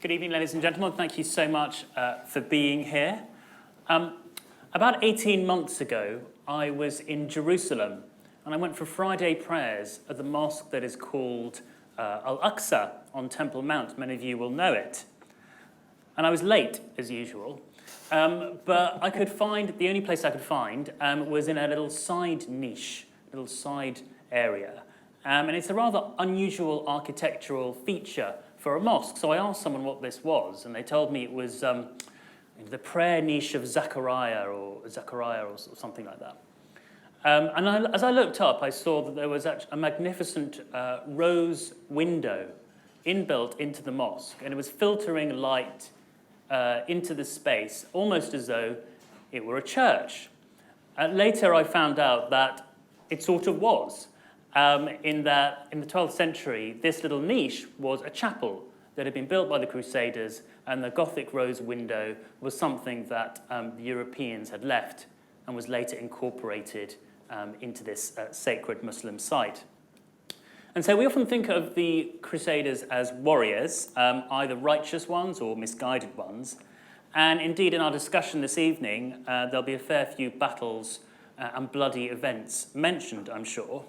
Good evening, ladies and gentlemen. Thank you so much for being here. About 18 months ago, I was in Jerusalem, and I went for Friday prayers at the mosque that is called Al-Aqsa on Temple Mount. Many of you will know it. And I was late, as usual, but I could find, the only place I could find was in a little side niche, little side area. And it's a rather unusual architectural feature for a mosque. So I asked someone what this was, and they told me it was the prayer niche of Zechariah or something like that. As I looked up, I saw that there was actually a magnificent rose window inbuilt into the mosque, and it was filtering light into the space, almost as though it were a church. Later I found out that it sort of was. In the 12th century, this little niche was a chapel that had been built by the Crusaders, and the Gothic rose window was something that the Europeans had left and was later incorporated into this sacred Muslim site. And so we often think of the Crusaders as warriors, either righteous ones or misguided ones. And indeed, in our discussion this evening, there'll be a fair few battles and bloody events mentioned, I'm sure.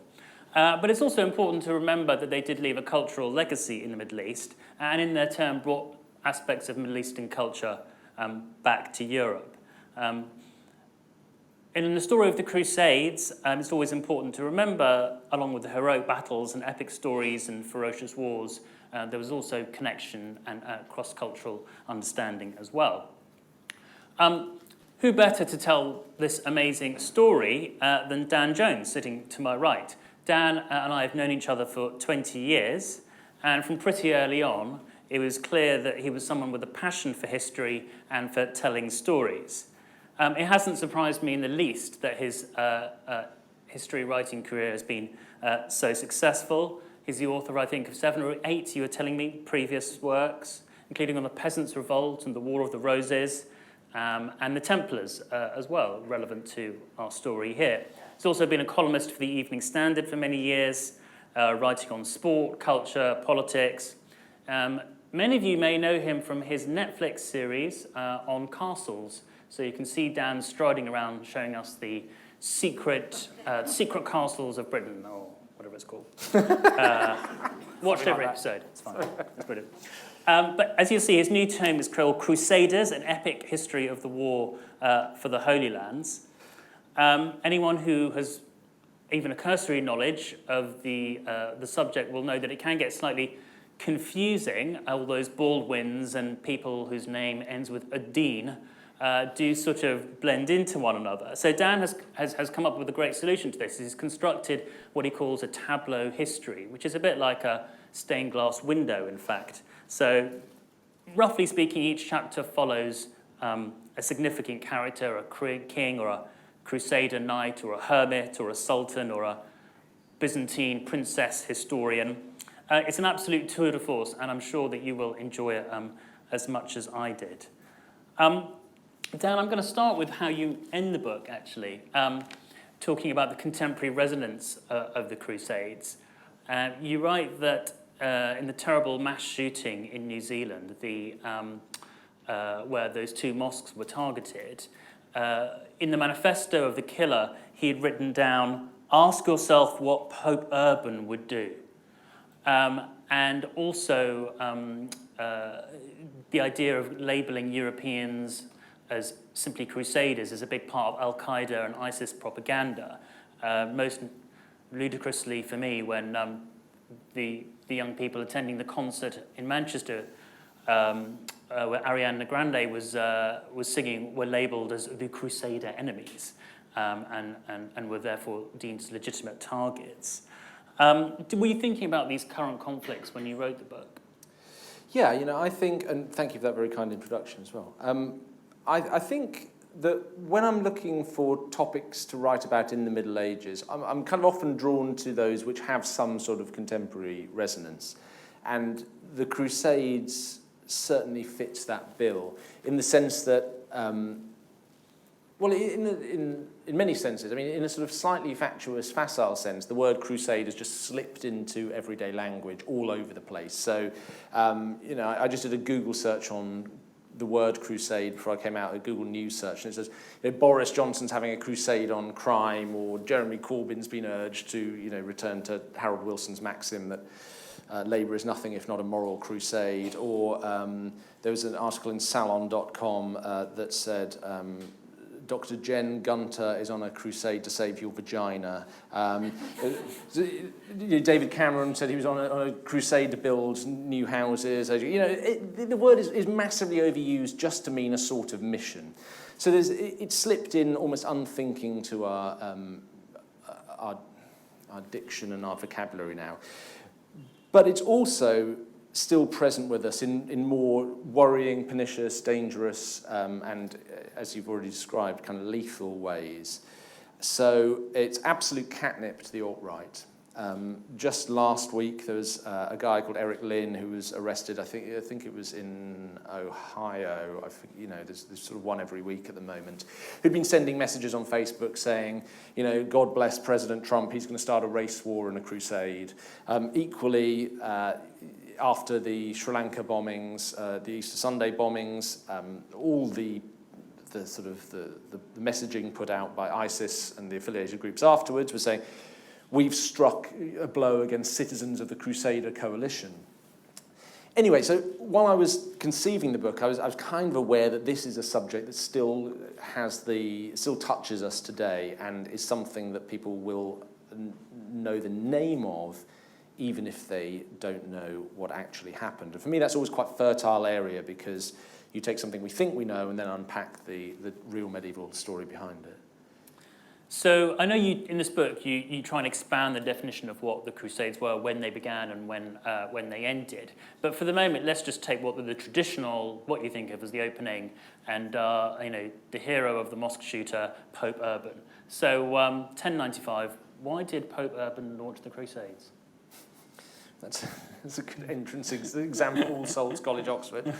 But it's also important to remember that they did leave a cultural legacy in the Middle East, and in their turn brought aspects of Middle Eastern culture back to Europe. In the story of the Crusades, it's always important to remember, along with the heroic battles and epic stories and ferocious wars, there was also connection and cross-cultural understanding as well. Who better to tell this amazing story than Dan Jones, sitting to my right? Dan and I have known each other for 20 years, and from pretty early on, it was clear that he was someone with a passion for history and for telling stories. It hasn't surprised me in the least that his history writing career has been so successful. He's the author, I think, of 7 or 8, you were telling me, previous works, including on the Peasants' Revolt and the War of the Roses, and the Templars as well, relevant to our story here. He's also been a columnist for the Evening Standard for many years, writing on sport, culture, politics. Many of you may know him from his Netflix series on castles. So you can see Dan striding around showing us the secret castles of Britain, or whatever it's called. Watched every episode. It's fine. It's brilliant. But as you see, his new tome is called Crusaders, an epic history of the war for the Holy Lands. Anyone who has even a cursory knowledge of the subject will know that it can get slightly confusing. All those Baldwins and people whose name ends with Adine do sort of blend into one another. So Dan has come up with a great solution to this. He's constructed what he calls a tableau history, which is a bit like a stained glass window, in fact. So roughly speaking, each chapter follows a significant character, a king or a Crusader knight or a hermit or a sultan or a Byzantine princess historian. It's an absolute tour de force, and I'm sure that you will enjoy it as much as I did. Dan, I'm going to start with how you end the book, actually, talking about the contemporary resonance of the Crusades. You write that in the terrible mass shooting in New Zealand, where those 2 mosques were targeted, in the manifesto of the killer, he had written down, "Ask yourself what Pope Urban would do." And also the idea of labelling Europeans as simply Crusaders is a big part of Al-Qaeda and ISIS propaganda. Most ludicrously for me, when the young people attending the concert in Manchester, where Ariana Grande was singing, were labelled as the Crusader enemies, and were therefore deemed as legitimate targets. Were you thinking about these current conflicts when you wrote the book? Yeah, I think, and thank you for that very kind introduction as well. I think that when I'm looking for topics to write about in the Middle Ages, I'm kind of often drawn to those which have some sort of contemporary resonance. And the Crusades certainly fits that bill in the sense that, well, in in many senses. I mean, in a sort of slightly fatuous, facile sense, the word crusade has just slipped into everyday language all over the place. So, I just did a Google search on the word crusade before I came out, a Google News search, and it says, Boris Johnson's having a crusade on crime, or Jeremy Corbyn's been urged to, return to Harold Wilson's maxim that Labour is nothing if not a moral crusade, or there was an article in Salon.com that said Dr. Jen Gunter is on a crusade to save your vagina. David Cameron said he was on a crusade to build new houses. The word is massively overused just to mean a sort of mission. So it slipped in almost unthinking to our diction and our vocabulary now. But it's also still present with us in more worrying, pernicious, dangerous, and, as you've already described, kind of lethal ways. So it's absolute catnip to the alt-right. Just last week, there was a guy called Eric Lynn who was arrested. I think it was in Ohio. I think there's sort of one every week at the moment. Who'd been sending messages on Facebook saying, God bless President Trump. He's going to start a race war and a crusade. Equally, after the Sri Lanka bombings, the Easter Sunday bombings, all the messaging put out by ISIS and the affiliated groups afterwards was saying, we've struck a blow against citizens of the Crusader coalition. Anyway, so while I was conceiving the book, I was kind of aware that this is a subject that still touches us today and is something that people will know the name of, even if they don't know what actually happened. And for me, that's always quite a fertile area, because you take something we think we know and then unpack the real medieval story behind it. So I know in this book you try and expand the definition of what the Crusades were, when they began and when they ended. But for the moment, let's just take what you think of as the opening, and the hero of the mosque shooter, Pope Urban. So 1095, why did Pope Urban launch the Crusades? That's a good entrance exam for All Souls College, Oxford.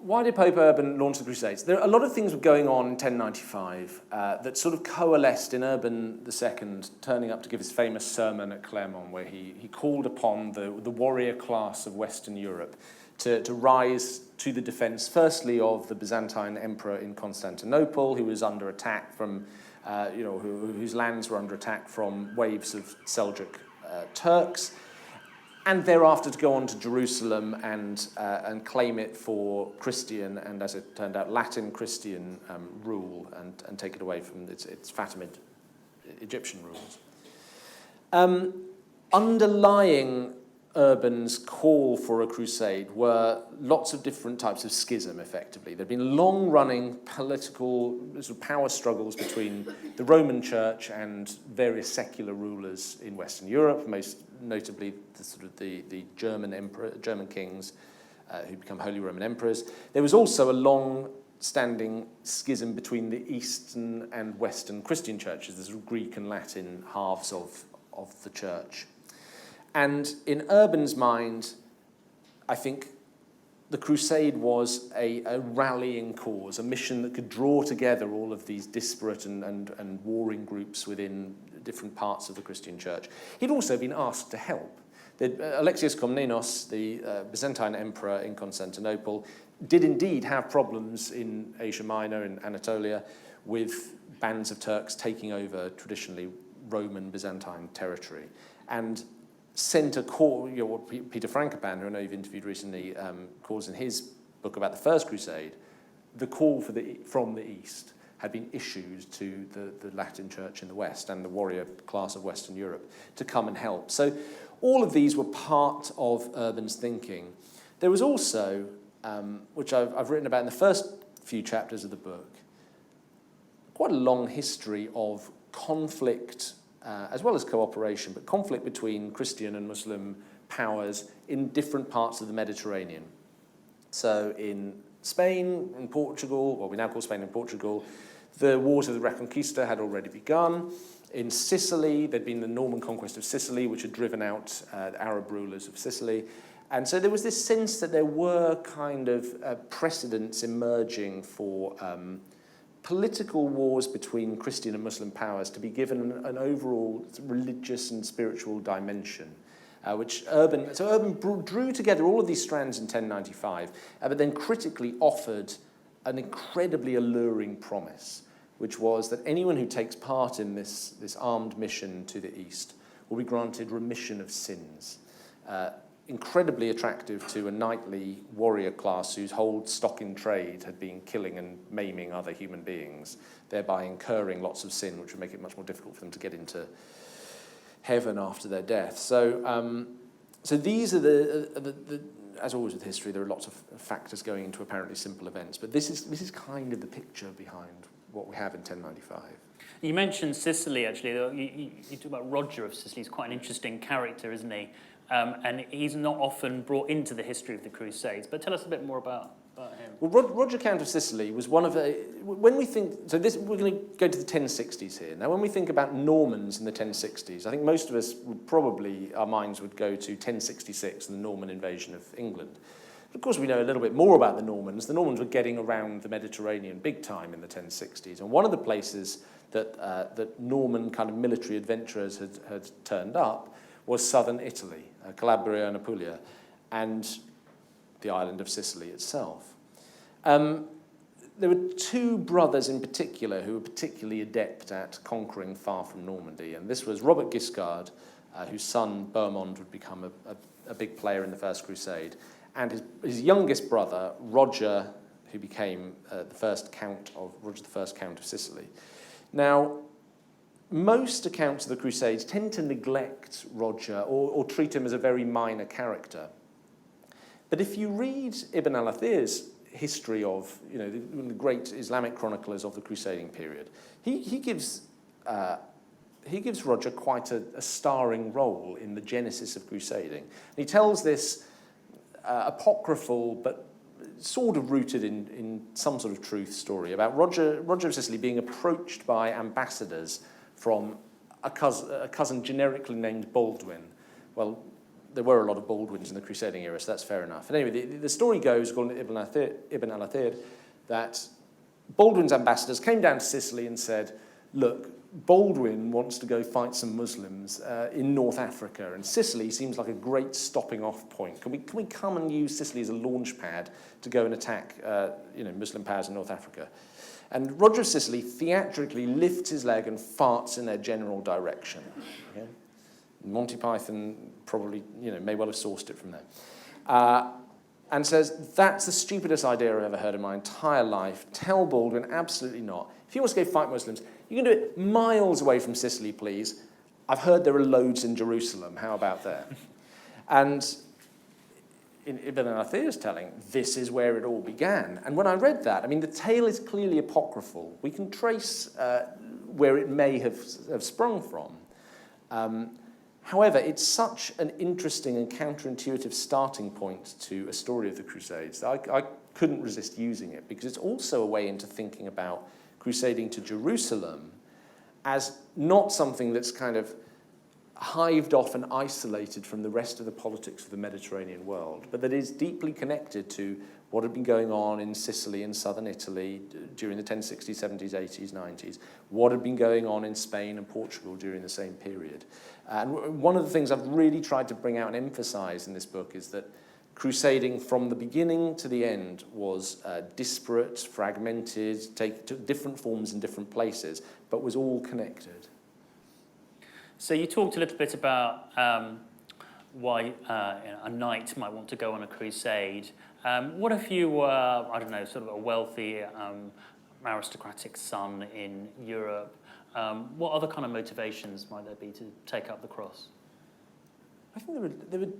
Why did Pope Urban launch the Crusades? There are a lot of things going on in 1095 that sort of coalesced in Urban II turning up to give his famous sermon at Clermont, where he called upon the warrior class of Western Europe to rise to the defence, firstly, of the Byzantine emperor in Constantinople, who was under attack from, whose lands were under attack from waves of Seljuk Turks, and thereafter to go on to Jerusalem and claim it for Christian and, as it turned out, Latin Christian rule, and take it away from its Fatimid Egyptian rules. Underlying Urban's call for a crusade were lots of different types of schism, effectively. There'd been long-running political sort of power struggles between the Roman Church and various secular rulers in Western Europe, most notably the German kings who become Holy Roman Emperors. There was also a long-standing schism between the Eastern and Western Christian churches, the sort of Greek and Latin halves of the church. And in Urban's mind, I think the crusade was a rallying cause, a mission that could draw together all of these disparate and warring groups within different parts of the Christian church. He'd also been asked to help. Alexius Komnenos, the Byzantine emperor in Constantinople, did indeed have problems in Asia Minor, in Anatolia, with bands of Turks taking over traditionally Roman Byzantine territory. And sent a call, what Peter Frankopan, who I know you've interviewed recently, calls in his book about the First Crusade, the call from the East had been issued to the Latin Church in the West and the warrior class of Western Europe to come and help. So all of these were part of Urban's thinking. There was also, which I've written about in the first few chapters of the book, quite a long history of conflict, as well as cooperation, but conflict between Christian and Muslim powers in different parts of the Mediterranean. So in Spain, in Portugal, what we now call Spain and Portugal, the Wars of the Reconquista had already begun. In Sicily, there'd been the Norman conquest of Sicily, which had driven out the Arab rulers of Sicily. And so there was this sense that there were kind of precedents emerging for political wars between Christian and Muslim powers to be given an overall religious and spiritual dimension, which Urban drew together all of these strands in 1095, but then critically offered an incredibly alluring promise, which was that anyone who takes part in this armed mission to the east will be granted remission of sins. Incredibly attractive to a knightly warrior class whose whole stock in trade had been killing and maiming other human beings, thereby incurring lots of sin, which would make it much more difficult for them to get into heaven after their death. So these are the as always with history, there are lots of factors going into apparently simple events, but this is kind of the picture behind what we have in 1095. You mentioned Sicily, actually. You talk about Roger of Sicily. He's quite an interesting character, isn't he? And he's not often brought into the history of the Crusades. But tell us a bit more about him. Well, Roger Count of Sicily was one of when we think, so this, we're going to go to the 1060s here. Now, when we think about Normans in the 1060s, I think most of us would probably, our minds would go to 1066 and the Norman invasion of England. But of course, we know a little bit more about the Normans. The Normans were getting around the Mediterranean big time in the 1060s. And one of the places that Norman kind of military adventurers had turned up was southern Italy, Calabria and Apulia, and the island of Sicily itself. There were two brothers in particular who were particularly adept at conquering far from Normandy, and this was Robert Guiscard, whose son Bohemond would become a big player in the First Crusade, and his youngest brother, Roger, who became Roger the First Count of Sicily. Now, most accounts of the Crusades tend to neglect Roger or treat him as a very minor character. But if you read Ibn al-Athir's history of, the great Islamic chroniclers of the crusading period, he gives Roger quite a starring role in the genesis of crusading. And he tells this apocryphal but sort of rooted in some sort of truth story about Roger of Sicily being approached by ambassadors from a cousin generically named Baldwin. Well, there were a lot of Baldwins in the crusading era, so that's fair enough. And anyway, the story goes, according to Ibn al-Athir, that Baldwin's ambassadors came down to Sicily and said, look, Baldwin wants to go fight some Muslims in North Africa, and Sicily seems like a great stopping off point. Can we come and use Sicily as a launch pad to go and attack Muslim powers in North Africa? And Roger of Sicily theatrically lifts his leg and farts in their general direction. Okay? Monty Python probably, may well have sourced it from there. And says, that's the stupidest idea I've ever heard in my entire life. Tell Baldwin, absolutely not. If he wants to go fight Muslims, you can do it miles away from Sicily, please. I've heard there are loads in Jerusalem. How about there? And in Ibn al-Athir's telling, this is where it all began. And when I read that, the tale is clearly apocryphal. We can trace where it may have sprung from. However, it's such an interesting and counterintuitive starting point to a story of the Crusades that I couldn't resist using it, because it's also a way into thinking about crusading to Jerusalem as not something that's kind of hived off and isolated from the rest of the politics of the Mediterranean world, but that is deeply connected to what had been going on in Sicily and southern Italy during the 1060s, 70s, 80s, 90s, what had been going on in Spain and Portugal during the same period. And one of the things I've really tried to bring out and emphasize in this book is that crusading from the beginning to the end was disparate, fragmented, took different forms in different places, but was all connected. So you talked a little bit about why a knight might want to go on a crusade. What if you were, sort of a wealthy aristocratic son in Europe? What other kind of motivations might there be to take up the cross? I think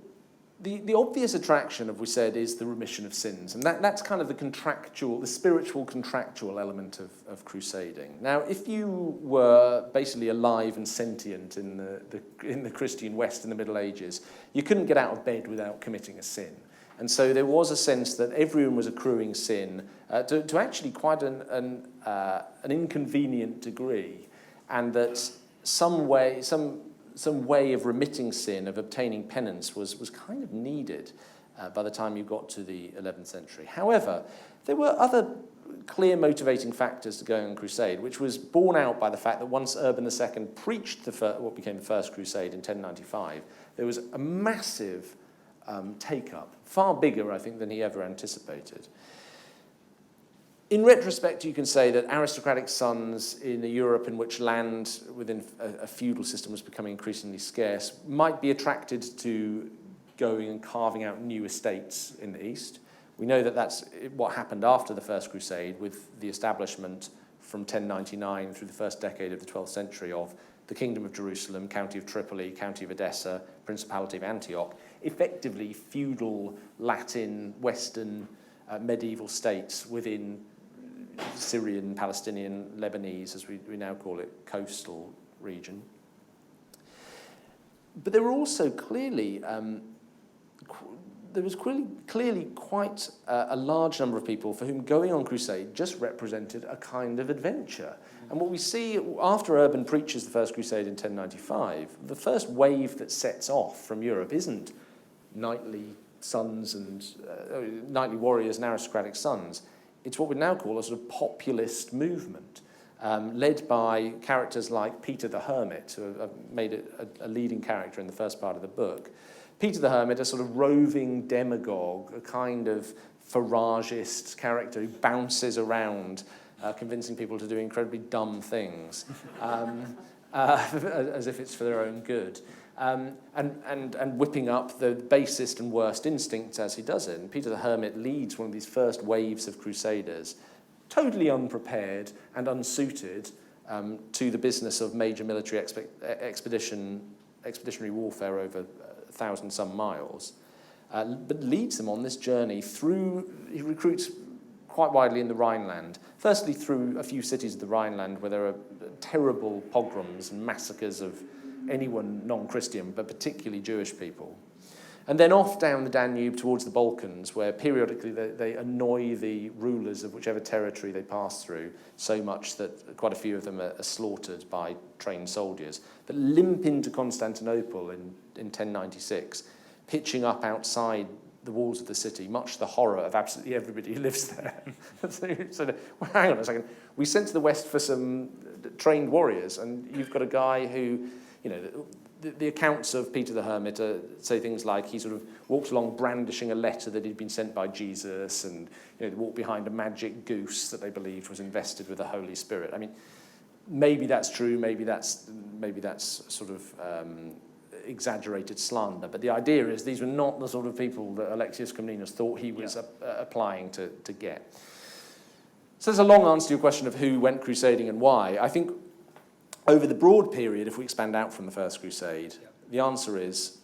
the obvious attraction, as we said, is the remission of sins, and that's kind of the spiritual contractual element of crusading. Now, if you were basically alive and sentient in the Christian West in the Middle Ages, you couldn't get out of bed without committing a sin. And so there was a sense that everyone was accruing sin to actually quite an inconvenient degree, and that some way of remitting sin, of obtaining penance, was kind of needed by the time you got to the 11th century. However, there were other clear motivating factors to going on crusade, which was borne out by the fact that once Urban II preached what became the First Crusade in 1095, there was a massive take-up, far bigger, I think, than he ever anticipated. In retrospect, you can say that aristocratic sons in a Europe in which land within a feudal system was becoming increasingly scarce might be attracted to going and carving out new estates in the East. We know that that's what happened after the First Crusade with the establishment from 1099 through the first decade of the 12th century of the Kingdom of Jerusalem, County of Tripoli, County of Edessa, Principality of Antioch, effectively feudal, Latin, Western, medieval states within Syrian, Palestinian, Lebanese, as we now call it, coastal region. But there were also clearly, there was clearly quite a large number of people for whom going on crusade just represented a kind of adventure. And what we see after Urban preaches the First Crusade in 1095, the first wave that sets off from Europe isn't knightly sons and knightly warriors and aristocratic sons. It's what we now call a sort of populist movement, led by characters like Peter the Hermit, who have made it a leading character in the first part of the book. Peter the Hermit, a sort of roving demagogue, a kind of faragist character who bounces around, convincing people to do incredibly dumb things, as if it's for their own good. And whipping up the basest and worst instincts as he does it. And Peter the Hermit leads one of these first waves of crusaders, totally unprepared and unsuited to the business of major military expeditionary warfare over 1,000-some miles, but leads them on this journey through. He recruits quite widely in the Rhineland. Firstly, through a few cities of the Rhineland where there are terrible pogroms and massacres of anyone non-Christian, but particularly Jewish people. And then off down the Danube towards the Balkans, where periodically they annoy the rulers of whichever territory they pass through so much that quite a few of them are slaughtered by trained soldiers, but limp into Constantinople in 1096, pitching up outside the walls of the city, much to the horror of absolutely everybody who lives there. So, well, hang on a second. We sent to the West for some trained warriors, and you've got a guy who, you know, the accounts of Peter the Hermit say things like he sort of walked along brandishing a letter that had been sent by Jesus, and they walked behind a magic goose that they believed was invested with the Holy Spirit. I mean, maybe that's true, maybe that's sort of exaggerated slander, but the idea is these were not the sort of people that Alexius Comnenus thought he was applying to get. So there's a long answer to your question of who went crusading and why. I think over the broad period, if we expand out from the First Crusade, the answer is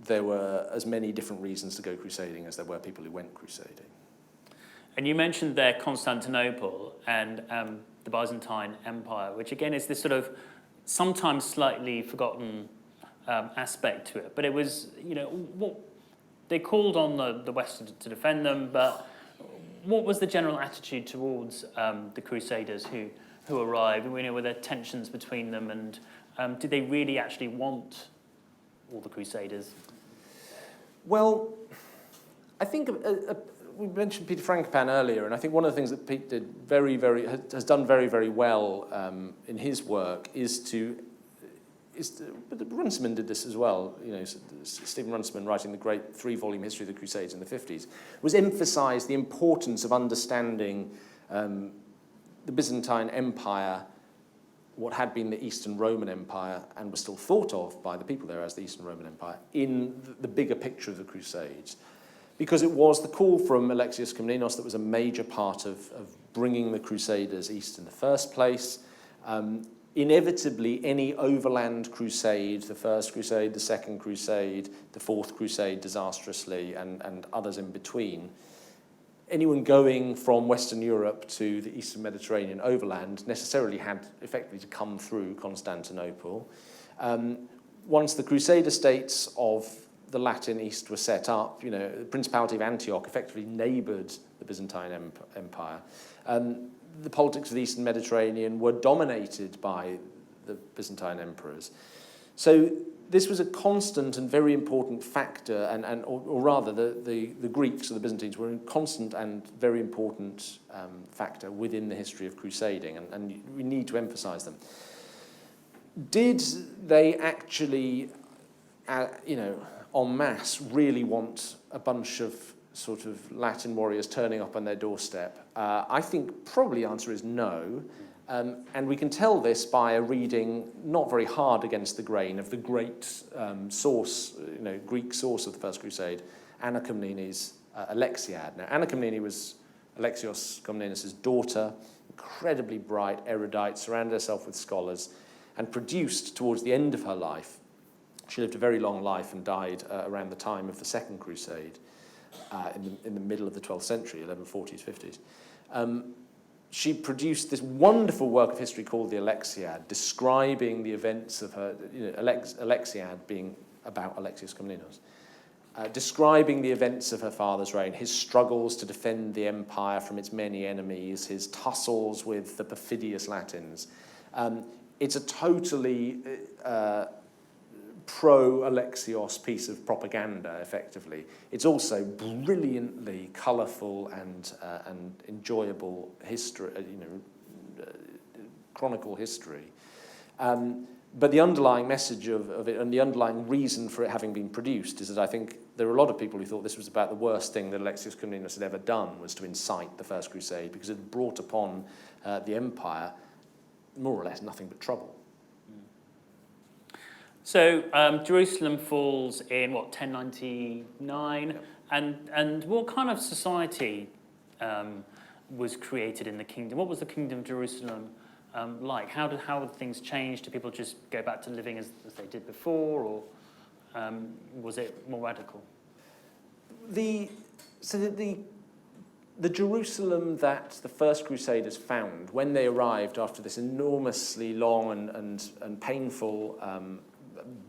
there were as many different reasons to go crusading as there were people who went crusading. And you mentioned there Constantinople and the Byzantine Empire, which again is this sort of sometimes slightly forgotten aspect to it. But it was, what they called on the West to defend them, but what was the general attitude towards the Crusaders who arrived? Were there tensions between them, and did they really actually want all the Crusaders? Well, I think we mentioned Peter Frankopan earlier, and I think one of the things that Pete did has done very, very well in his work but Runciman did this as well. Stephen Runciman, writing the great 3-volume history of the Crusades in the 50s, was emphasise the importance of understanding the Byzantine Empire, what had been the Eastern Roman Empire, and was still thought of by the people there as the Eastern Roman Empire, in the bigger picture of the Crusades. Because it was the call from Alexius Comnenus that was a major part of bringing the Crusaders east in the first place. Inevitably, any overland crusade, the First Crusade, the Second Crusade, the Fourth Crusade disastrously, and others in between, anyone going from Western Europe to the Eastern Mediterranean overland necessarily had effectively to come through Constantinople. Once the Crusader states of the Latin East were set up, the Principality of Antioch effectively neighboured the Byzantine Empire. The politics of the Eastern Mediterranean were dominated by the Byzantine emperors. So this was a constant and very important factor, or rather the Greeks or the Byzantines were a constant and very important factor within the history of crusading, and we need to emphasize them. Did they actually, en masse, really want a bunch of sort of Latin warriors turning up on their doorstep? I think probably the answer is no. And we can tell this by a reading not very hard against the grain of the great source, Greek source of the First Crusade, Anna Komnene's Alexiad. Now, Anna Komnene was Alexios Komnenos' daughter, incredibly bright, erudite, surrounded herself with scholars, and produced towards the end of her life. She lived a very long life and died around the time of the Second Crusade, in the middle of the 12th century, 1140s, 50s. She produced this wonderful work of history called the Alexiad, describing the events of her, Alexiad being about Alexios Komnenos, describing the events of her father's reign, his struggles to defend the empire from its many enemies, his tussles with the perfidious Latins. It's a totally pro-Alexios piece of propaganda, effectively. It's also brilliantly colourful and enjoyable history, chronicle history. But the underlying message of it and the underlying reason for it having been produced is that I think there are a lot of people who thought this was about the worst thing that Alexios Komnenos had ever done, was to incite the First Crusade, because it brought upon the empire more or less nothing but trouble. So Jerusalem falls in, 1099? Yep. And what kind of society was created in the kingdom? What was the kingdom of Jerusalem like? How did things change? Did people just go back to living as they did before, or was it more radical? The Jerusalem that the First Crusaders found when they arrived after this enormously long and painful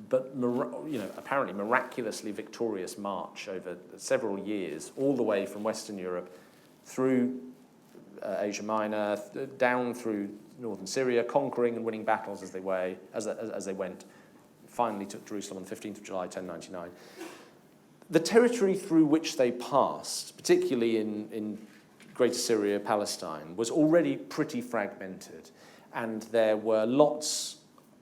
but apparently miraculously victorious march over several years, all the way from Western Europe through Asia Minor, down through northern Syria, conquering and winning battles as they went. Finally took Jerusalem on the 15th of July, 1099. The territory through which they passed, particularly in Greater Syria, Palestine, was already pretty fragmented, and there were lots.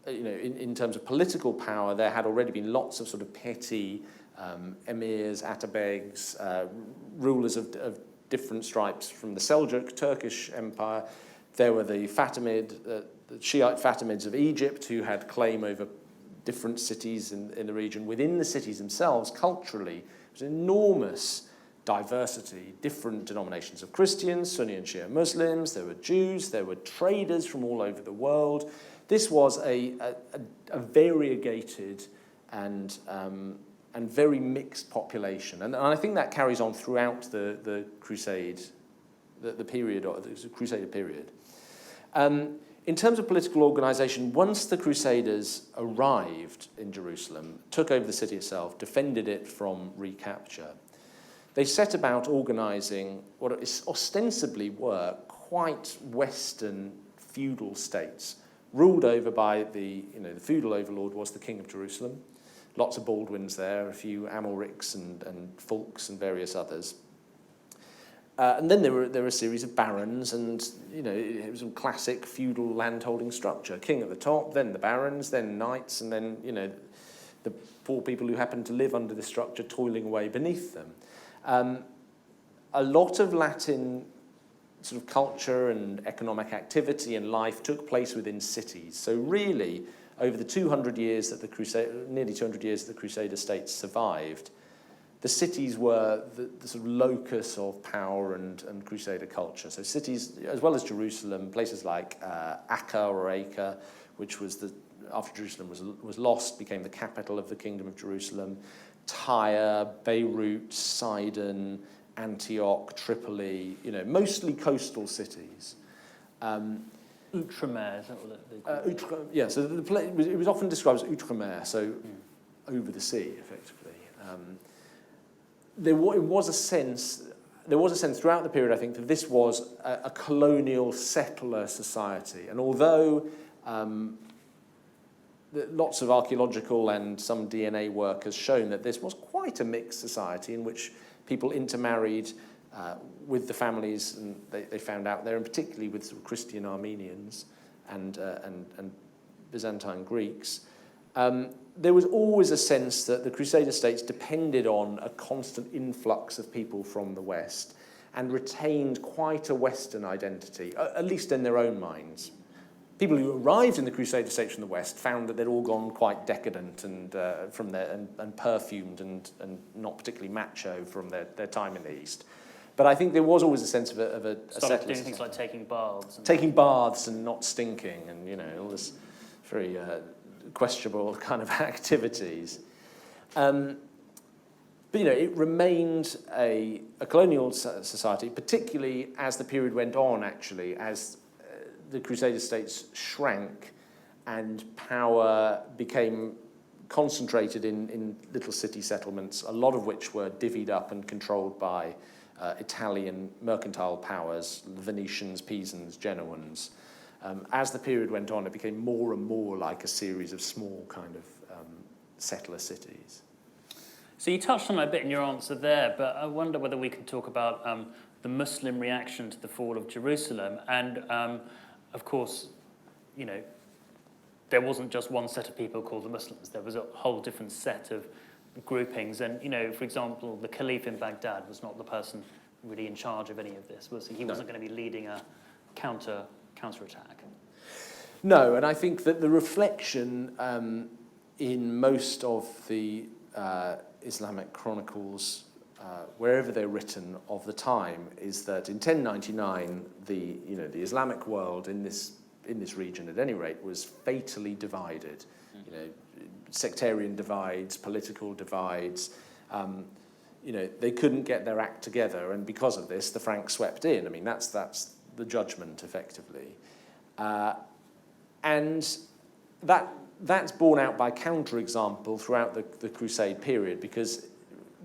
In terms of political power, there had already been lots of sort of petty emirs, atabegs, rulers of different stripes from the Seljuk Turkish Empire. There were the Shiite Fatimids of Egypt, who had claim over different cities in the region. Within the cities themselves, culturally, there was enormous diversity, different denominations of Christians, Sunni and Shia Muslims, there were Jews, there were traders from all over the world. This was a variegated and very mixed population, and I think that carries on throughout the Crusade, the period, or the Crusader period. In terms of political organisation, once the Crusaders arrived in Jerusalem, took over the city itself, defended it from recapture, they set about organising what ostensibly were quite Western feudal states, ruled over by the feudal overlord was the King of Jerusalem. Lots of Baldwins there, a few Amorics and Fulks and various others. And then there were a series of barons, and it was a classic feudal landholding structure. King at the top, then the barons, then knights, and then the poor people who happened to live under this structure toiling away beneath them. A lot of Latin sort of culture and economic activity and life took place within cities. So really, over the 200 years that nearly 200 years that the Crusader states survived, the cities were the sort of locus of power and Crusader culture. So cities, as well as Jerusalem, places like Acre or Acre, which was after Jerusalem was lost, became the capital of the Kingdom of Jerusalem. Tyre, Beirut, Sidon, Antioch, Tripoli, mostly coastal cities. Outremer, is that what they call it? Yeah, so it was often described as Outremer, so over the sea, effectively. There was a sense throughout the period, I think, that this was a colonial settler society. And although lots of archaeological and some DNA work has shown that this was quite a mixed society in which people intermarried with the families, and they found out there, and particularly with sort of Christian Armenians and Byzantine Greeks. There was always a sense that the Crusader states depended on a constant influx of people from the West and retained quite a Western identity, at least in their own minds. People who arrived in the Crusader states from the West found that they'd all gone quite decadent and from there and perfumed and not particularly macho from their time in the East. But I think there was always a sense of a settler doing things like taking baths. Taking baths and not stinking and, all this very questionable kind of activities. But, it remained a colonial society, particularly as the period went on, actually, as the Crusader states shrank and power became concentrated in little city settlements, a lot of which were divvied up and controlled by Italian mercantile powers, the Venetians, Pisans, Genoans. As the period went on, it became more and more like a series of small kind of settler cities. So you touched on it a bit in your answer there, but I wonder whether we could talk about the Muslim reaction to the fall of Jerusalem. And, of course, there wasn't just one set of people called the Muslims. There was a whole different set of groupings. And, for example, the Caliph in Baghdad was not the person really in charge of any of this, was he? He wasn't going to be leading a counterattack. No, and I think that the reflection in most of the Islamic chronicles, wherever they're written of the time, is that in 1099 the Islamic world in this region, at any rate, was fatally divided. Sectarian divides, political divides. They couldn't get their act together, and because of this, the Franks swept in. I mean, that's the judgment, effectively, and that's borne out by counterexample throughout the Crusade period, because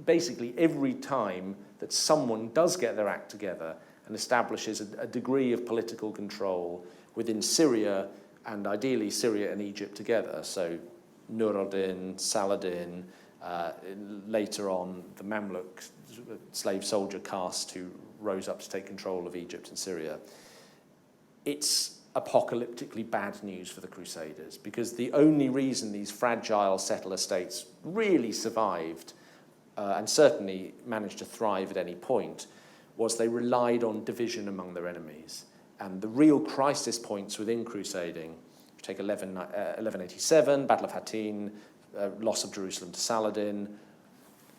basically every time that someone does get their act together and establishes a degree of political control within Syria, and ideally Syria and Egypt together, so Nur al-Din, Saladin, later on the Mamluk slave soldier caste who rose up to take control of Egypt and Syria, it's apocalyptically bad news for the Crusaders, because the only reason these fragile settler states really survived and certainly managed to thrive at any point was they relied on division among their enemies. And the real crisis points within crusading, if you take 1187, Battle of Hattin, loss of Jerusalem to Saladin,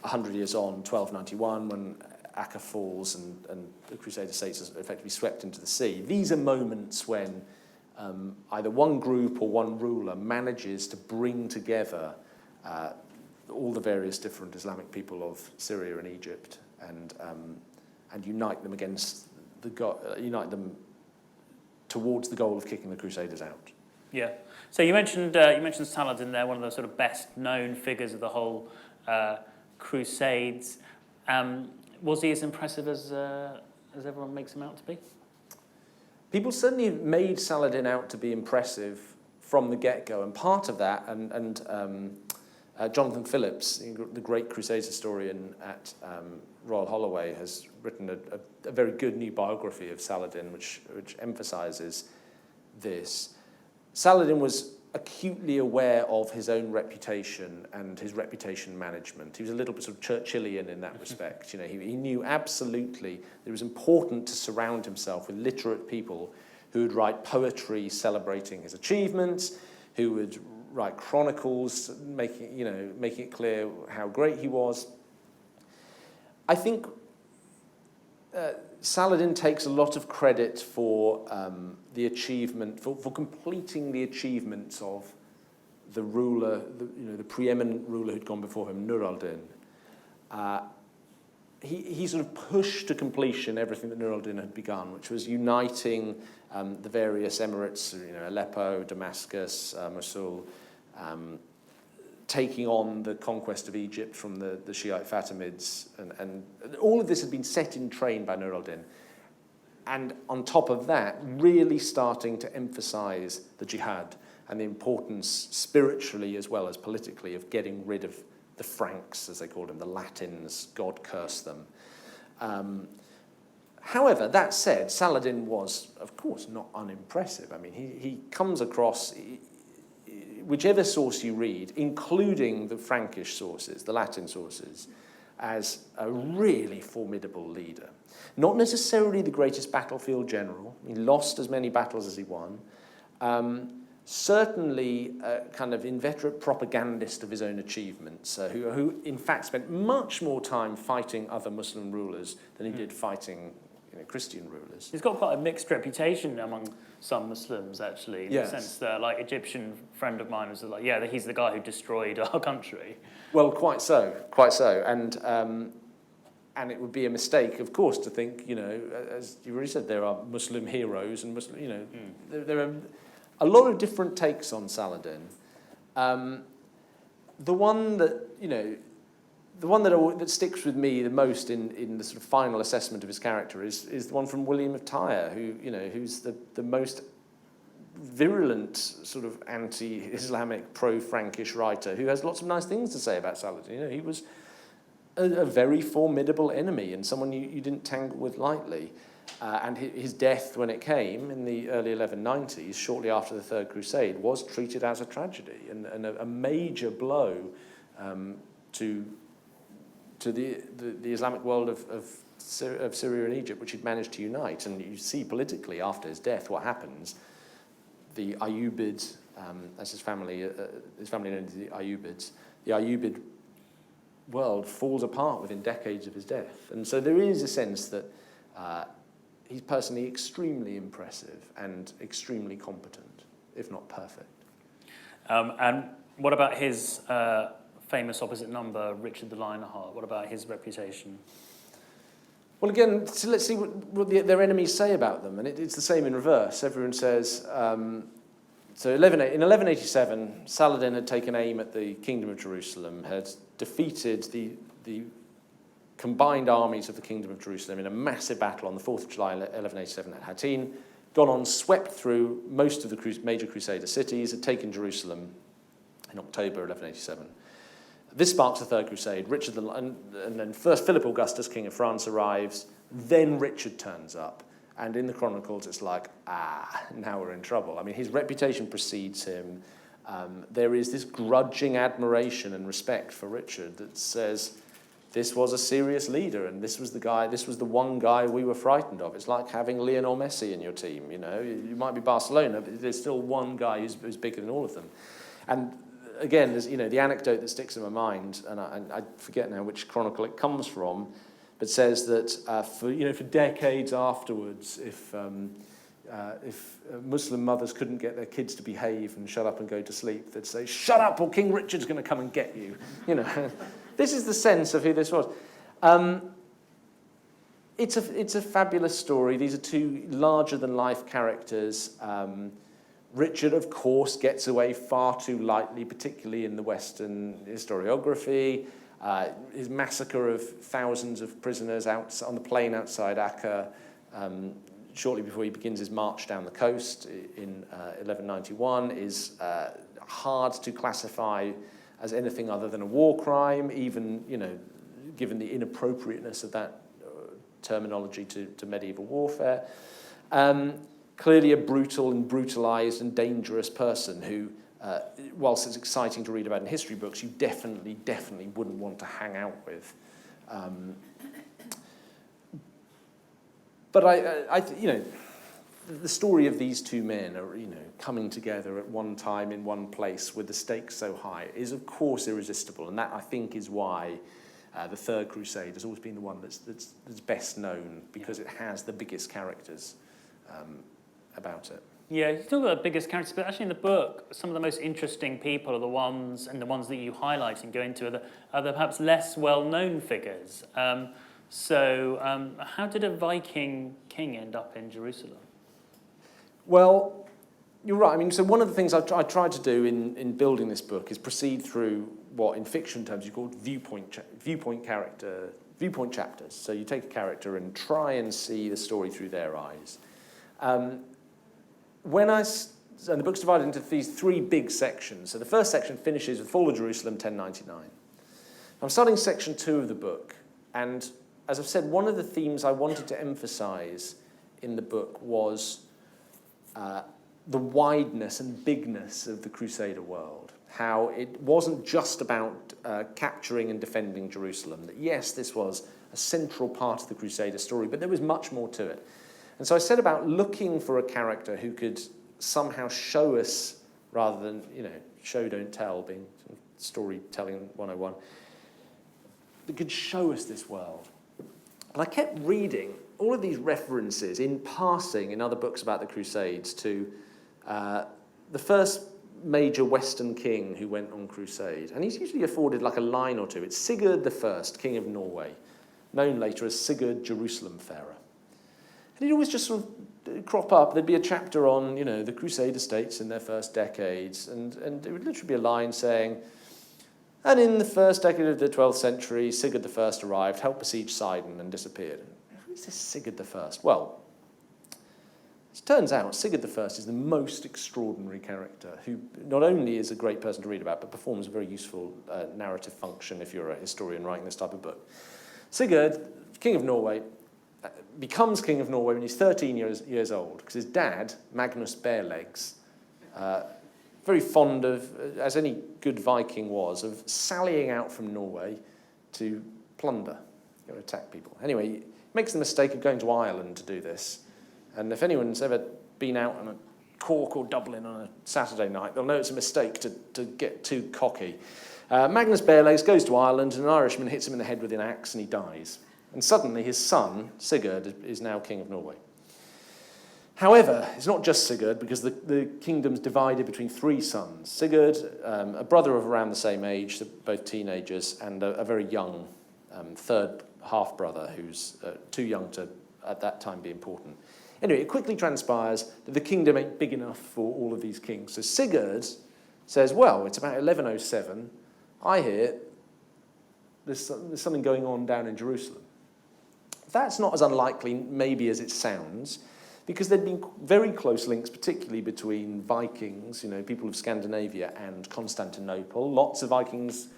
100 years on, 1291, when Acre falls and the Crusader states are effectively swept into the sea. These are moments when either one group or one ruler manages to bring together all the various different Islamic people of Syria and Egypt and unite them against unite them towards the goal of kicking the Crusaders out. Yeah. So you mentioned Saladin there, one of the sort of best known figures of the whole Crusades. Was he as impressive as everyone makes him out to be? People certainly made Saladin out to be impressive from the get-go, and part of that, and Jonathan Phillips, the great Crusades historian at Royal Holloway, has written a very good new biography of Saladin, which emphasises this. Saladin was acutely aware of his own reputation and his reputation management. He was a little bit sort of Churchillian in that respect. He knew absolutely that it was important to surround himself with literate people who would write poetry celebrating his achievements, who would write chronicles making it clear how great he was. I think Saladin takes a lot of credit for the achievement, for completing the achievements of the ruler, the preeminent ruler who'd gone before him, Nur al-Din. He sort of pushed to completion everything that Nur al-Din had begun, which was uniting the various emirates, Aleppo, Damascus, Mosul, taking on the conquest of Egypt from the Shiite Fatimids, and all of this had been set in train by Nur al-Din. And on top of that, really starting to emphasize the jihad and the importance spiritually as well as politically of getting rid of the Franks, as they called them, the Latins, God curse them. However, that said, Saladin was, of course, not unimpressive. I mean, he comes across, whichever source you read, including the Frankish sources, the Latin sources, as a really formidable leader. Not necessarily the greatest battlefield general. He lost as many battles as he won. Certainly a kind of inveterate propagandist of his own achievements, who in fact spent much more time fighting other Muslim rulers than he did fighting Christian rulers. He's got quite a mixed reputation among some Muslims, actually, in Yes. the sense that, like, Egyptian friend of mine was like, yeah, he's the guy who destroyed our country. Well, quite so, and it would be a mistake, of course, to think, as you already said, there are Muslim heroes and Muslim, there are a lot of different takes on Saladin. The one that sticks with me the most in the sort of final assessment of his character is the one from William of Tyre, who's the most virulent sort of anti-Islamic, pro-Frankish writer who has lots of nice things to say about Saladin. He was a very formidable enemy and someone you didn't tangle with lightly. And his death, when it came in the early 1190s, shortly after the Third Crusade, was treated as a tragedy and a major blow to the Islamic world of Syria and Egypt, which he'd managed to unite. And you see politically after his death what happens. The Ayyubids, as his family known as the Ayyubid world falls apart within decades of his death. And so there is a sense that he's personally extremely impressive and extremely competent, if not perfect. And what about his famous opposite number, Richard the Lionheart? What about his reputation? Well, again, so let's see what their enemies say about them, and it's the same in reverse. Everyone says, in 1187, Saladin had taken aim at the Kingdom of Jerusalem, had defeated the combined armies of the Kingdom of Jerusalem in a massive battle on the 4th of July, 1187 at Hattin, gone on, swept through most of the major Crusader cities, had taken Jerusalem in October 1187. This sparks the Third Crusade. And then first Philip Augustus, King of France, arrives. Then Richard turns up. And in the Chronicles, it's like, now we're in trouble. I mean, his reputation precedes him. There is this grudging admiration and respect for Richard that says, this was a serious leader, and this was the one guy we were frightened of. It's like having Lionel Messi in your team, You might be Barcelona, but there's still one guy who's bigger than all of them. And again, there's the anecdote that sticks in my mind, and I forget now which chronicle it comes from, but says that for decades afterwards, if Muslim mothers couldn't get their kids to behave and shut up and go to sleep, they'd say, "Shut up, or King Richard's going to come and get you." This is the sense of who this was. It's a fabulous story. These are two larger-than-life characters. Richard, of course, gets away far too lightly, particularly in the Western historiography. His massacre of thousands of prisoners on the plain outside Acre, shortly before he begins his march down the coast in 1191, is hard to classify as anything other than a war crime, even given the inappropriateness of that terminology to medieval warfare. Clearly a brutal and brutalized and dangerous person who, whilst it's exciting to read about in history books, you definitely wouldn't want to hang out with. But the story of these two men are, coming together at one time in one place with the stakes so high is, of course, irresistible, and that I think is why the Third Crusade has always been the one that's best known, because it has the biggest characters about it. Yeah, you talk about the biggest characters, but actually in the book, some of the most interesting people are the ones that you highlight and go into are the perhaps less well-known figures. So how did a Viking king end up in Jerusalem? Well, you're right. I mean, so one of the things I tried to do in building this book is proceed through what, in fiction terms, you call viewpoint chapters. So you take a character and try and see the story through their eyes. When I and the book's divided into these three big sections. So the first section finishes with Fall of Jerusalem, 1099. I'm starting section 2 of the book, and as I've said, one of the themes I wanted to emphasize in the book was the wideness and bigness of the Crusader world. How it wasn't just about capturing and defending Jerusalem. That yes, this was a central part of the Crusader story, but there was much more to it. And so I set about looking for a character who could somehow show us, rather than, show don't tell, being storytelling 101, that could show us this world. And I kept reading all of these references in passing in other books about the Crusades to the first major Western king who went on crusade. And he's usually afforded like a line or two. It's Sigurd I, King of Norway, known later as Sigurd Jerusalem-farer. And he'd always just sort of crop up. There'd be a chapter on, the Crusader states in their first decades, and it would literally be a line saying, and in the first decade of the 12th century, Sigurd I arrived, helped besiege Saladin, and disappeared. Who is this Sigurd I? Well, it turns out Sigurd I is the most extraordinary character, who not only is a great person to read about, but performs a very useful narrative function if you're a historian writing this type of book. Sigurd, King of Norway, becomes King of Norway when he's 13 years old, because his dad, Magnus Barelegs, very fond of, as any good Viking was, of sallying out from Norway to plunder, attack people. Anyway, he makes the mistake of going to Ireland to do this. And if anyone's ever been out on a Cork or Dublin on a Saturday night, they'll know it's a mistake to get too cocky. Magnus Barelegs goes to Ireland, and an Irishman hits him in the head with an axe, and he dies. And suddenly his son, Sigurd, is now King of Norway. However, it's not just Sigurd, because the kingdom's divided between three sons. Sigurd, a brother of around the same age, both teenagers, and a very young third half-brother who's too young to, at that time, be important. Anyway, it quickly transpires that the kingdom ain't big enough for all of these kings. So Sigurd says, well, it's about 1107. I hear there's something going on down in Jerusalem. That's not as unlikely, maybe, as it sounds, because there'd been very close links, particularly between Vikings, people of Scandinavia, and Constantinople. Lots of Vikings,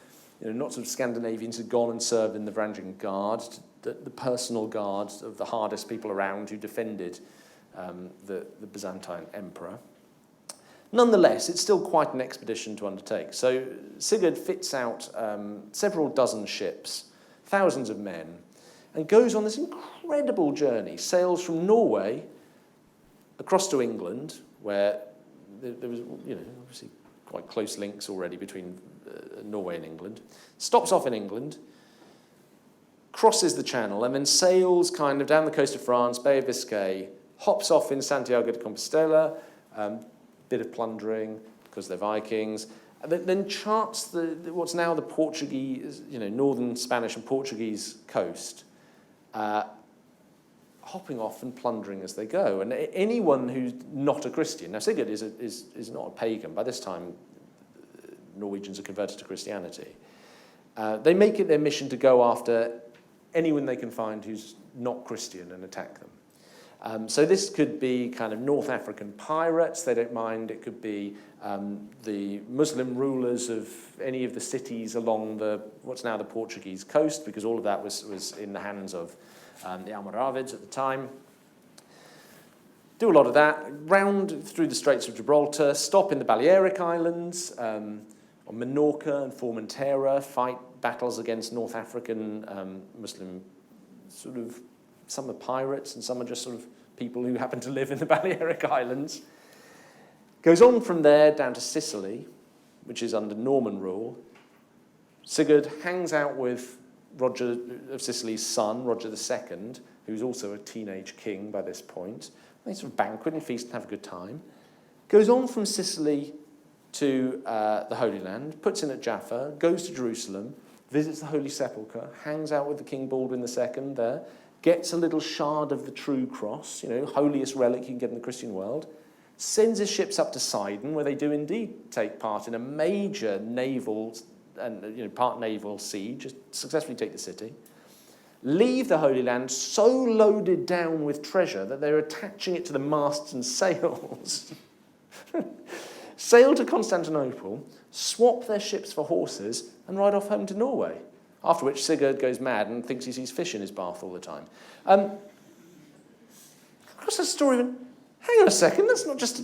lots of Scandinavians had gone and served in the Varangian Guard, the personal guard of the hardest people around who defended the Byzantine emperor. Nonetheless, it's still quite an expedition to undertake. So Sigurd fits out several dozen ships, thousands of men, and goes on this incredible journey, sails from Norway across to England, where there was, obviously quite close links already between Norway and England, stops off in England, crosses the Channel, and then sails kind of down the coast of France, Bay of Biscay, hops off in Santiago de Compostela, bit of plundering, because they're Vikings, and then charts what's now the Portuguese, northern Spanish and Portuguese coast, hopping off and plundering as they go. And anyone who's not a Christian, now Sigurd is not a pagan. By this time, Norwegians are converted to Christianity. They make it their mission to go after anyone they can find who's not Christian and attack them. So this could be kind of North African pirates, they don't mind. It could be the Muslim rulers of any of the cities along what's now the Portuguese coast, because all of that was in the hands of the Almoravids at the time. Do a lot of that, round through the Straits of Gibraltar, stop in the Balearic Islands, on Minorca and Formentera, fight battles against North African Muslim some are pirates and some are just sort of people who happen to live in the Balearic Islands. Goes on from there down to Sicily, which is under Norman rule. Sigurd hangs out with Roger of Sicily's son, Roger II, who's also a teenage king by this point. They sort of banquet and feast and have a good time. Goes on from Sicily to the Holy Land, puts in at Jaffa, goes to Jerusalem, visits the Holy Sepulchre, hangs out with the King Baldwin II there, gets a little shard of the true cross, holiest relic you can get in the Christian world, sends his ships up to Sidon, where they do indeed take part in a major naval and part naval siege, just successfully take the city, leave the Holy Land so loaded down with treasure that they're attaching it to the masts and sails sail to Constantinople, swap their ships for horses, and ride off home to Norway. After which Sigurd goes mad and thinks he sees fish in his bath all the time. Across that story, hang on a second, that's not just...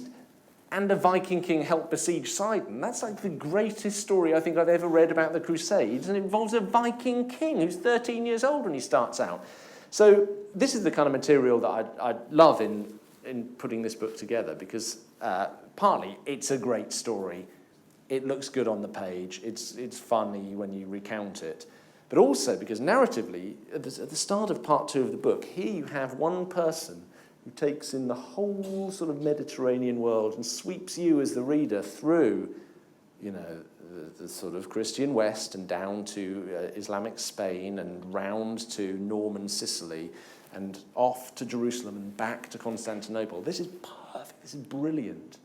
And a Viking king helped besiege Sidon. That's like the greatest story I think I've ever read about the Crusades, and it involves a Viking king who's 13 years old when he starts out. So this is the kind of material that I love in putting this book together, because partly it's a great story. It looks good on the page. It's funny when you recount it. But also because narratively, at the start of part 2 of the book, here you have one person who takes in the whole sort of Mediterranean world and sweeps you as the reader through, you know, the sort of Christian West and down to Islamic Spain and round to Norman Sicily and off to Jerusalem and back to Constantinople. This is perfect. This is brilliant.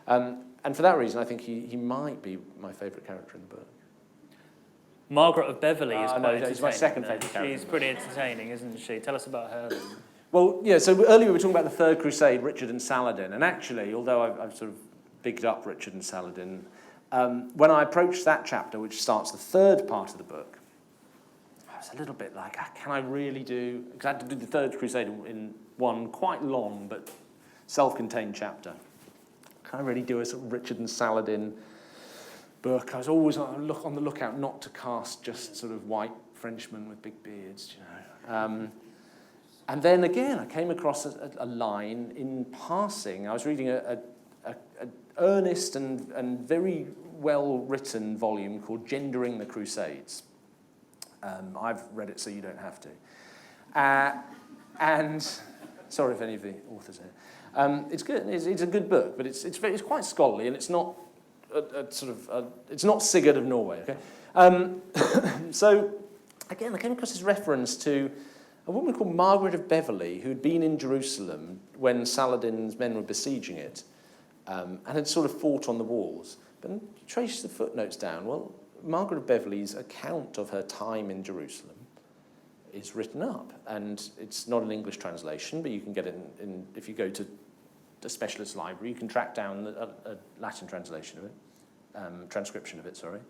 And for that reason, I think he might be my favourite character in the book. Margaret of Beverly is quite no, she's my second favourite character. She's pretty entertaining, isn't she? Tell us about her. Well, yeah, so earlier we were talking about the Third Crusade, Richard and Saladin, and actually, although I've sort of bigged up Richard and Saladin, when I approached that chapter, which starts the third part of the book, I was a little bit like, can I really do... Because I had to do the Third Crusade in one quite long but self-contained chapter. Can I really do a sort of Richard and Saladin book? I was always on the lookout not to cast just sort of white Frenchmen with big beards, you know. And then again, I came across a line in passing. I was reading an earnest and very well-written volume called Gendering the Crusades. I've read it, so you don't have to. And sorry if any of the authors are. It's good. It's a good book, but it's quite scholarly, and it's not it's not Sigurd of Norway. Okay. So again, I came across this reference to a woman called Margaret of Beverly, who'd been in Jerusalem when Saladin's men were besieging it, and had sort of fought on the walls. But you trace the footnotes down. Well, Margaret of Beverly's account of her time in Jerusalem is written up, and it's not an English translation, but you can get it in if you go to a specialist library, you can track down a Latin translation of it, transcription of it, sorry.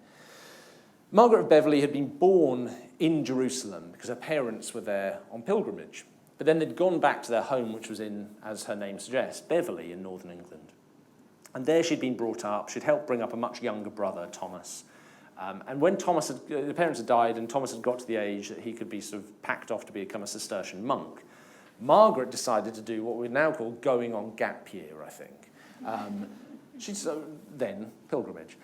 Margaret of Beverly had been born in Jerusalem because her parents were there on pilgrimage. But then they'd gone back to their home, which was in, as her name suggests, Beverly in northern England. And there she'd been brought up. She'd helped bring up a much younger brother, Thomas. And when the parents had died and Thomas had got to the age that he could be sort of packed off to become a Cistercian monk, Margaret decided to do what we now call going on gap year, I think. She's then pilgrimage.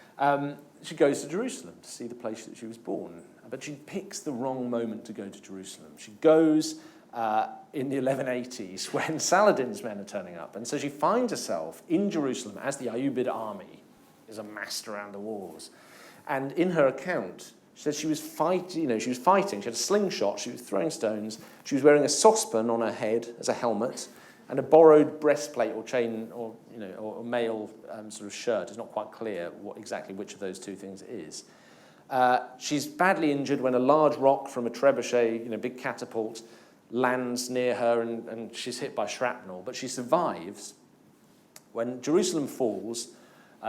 She goes to Jerusalem to see the place that she was born, but she picks the wrong moment to go to Jerusalem. She goes in the 1180s when Saladin's men are turning up, and so she finds herself in Jerusalem as the Ayyubid army is amassed around the walls. And in her account, she says she was fighting. She had a slingshot. She was throwing stones. She was wearing a saucepan on her head as a helmet, and a borrowed breastplate or chain or mail sort of shirt. It's not quite clear exactly which of those two things it is. She's badly injured when a large rock from a trebuchet, big catapult, lands near her and she's hit by shrapnel, but she survives. When Jerusalem falls,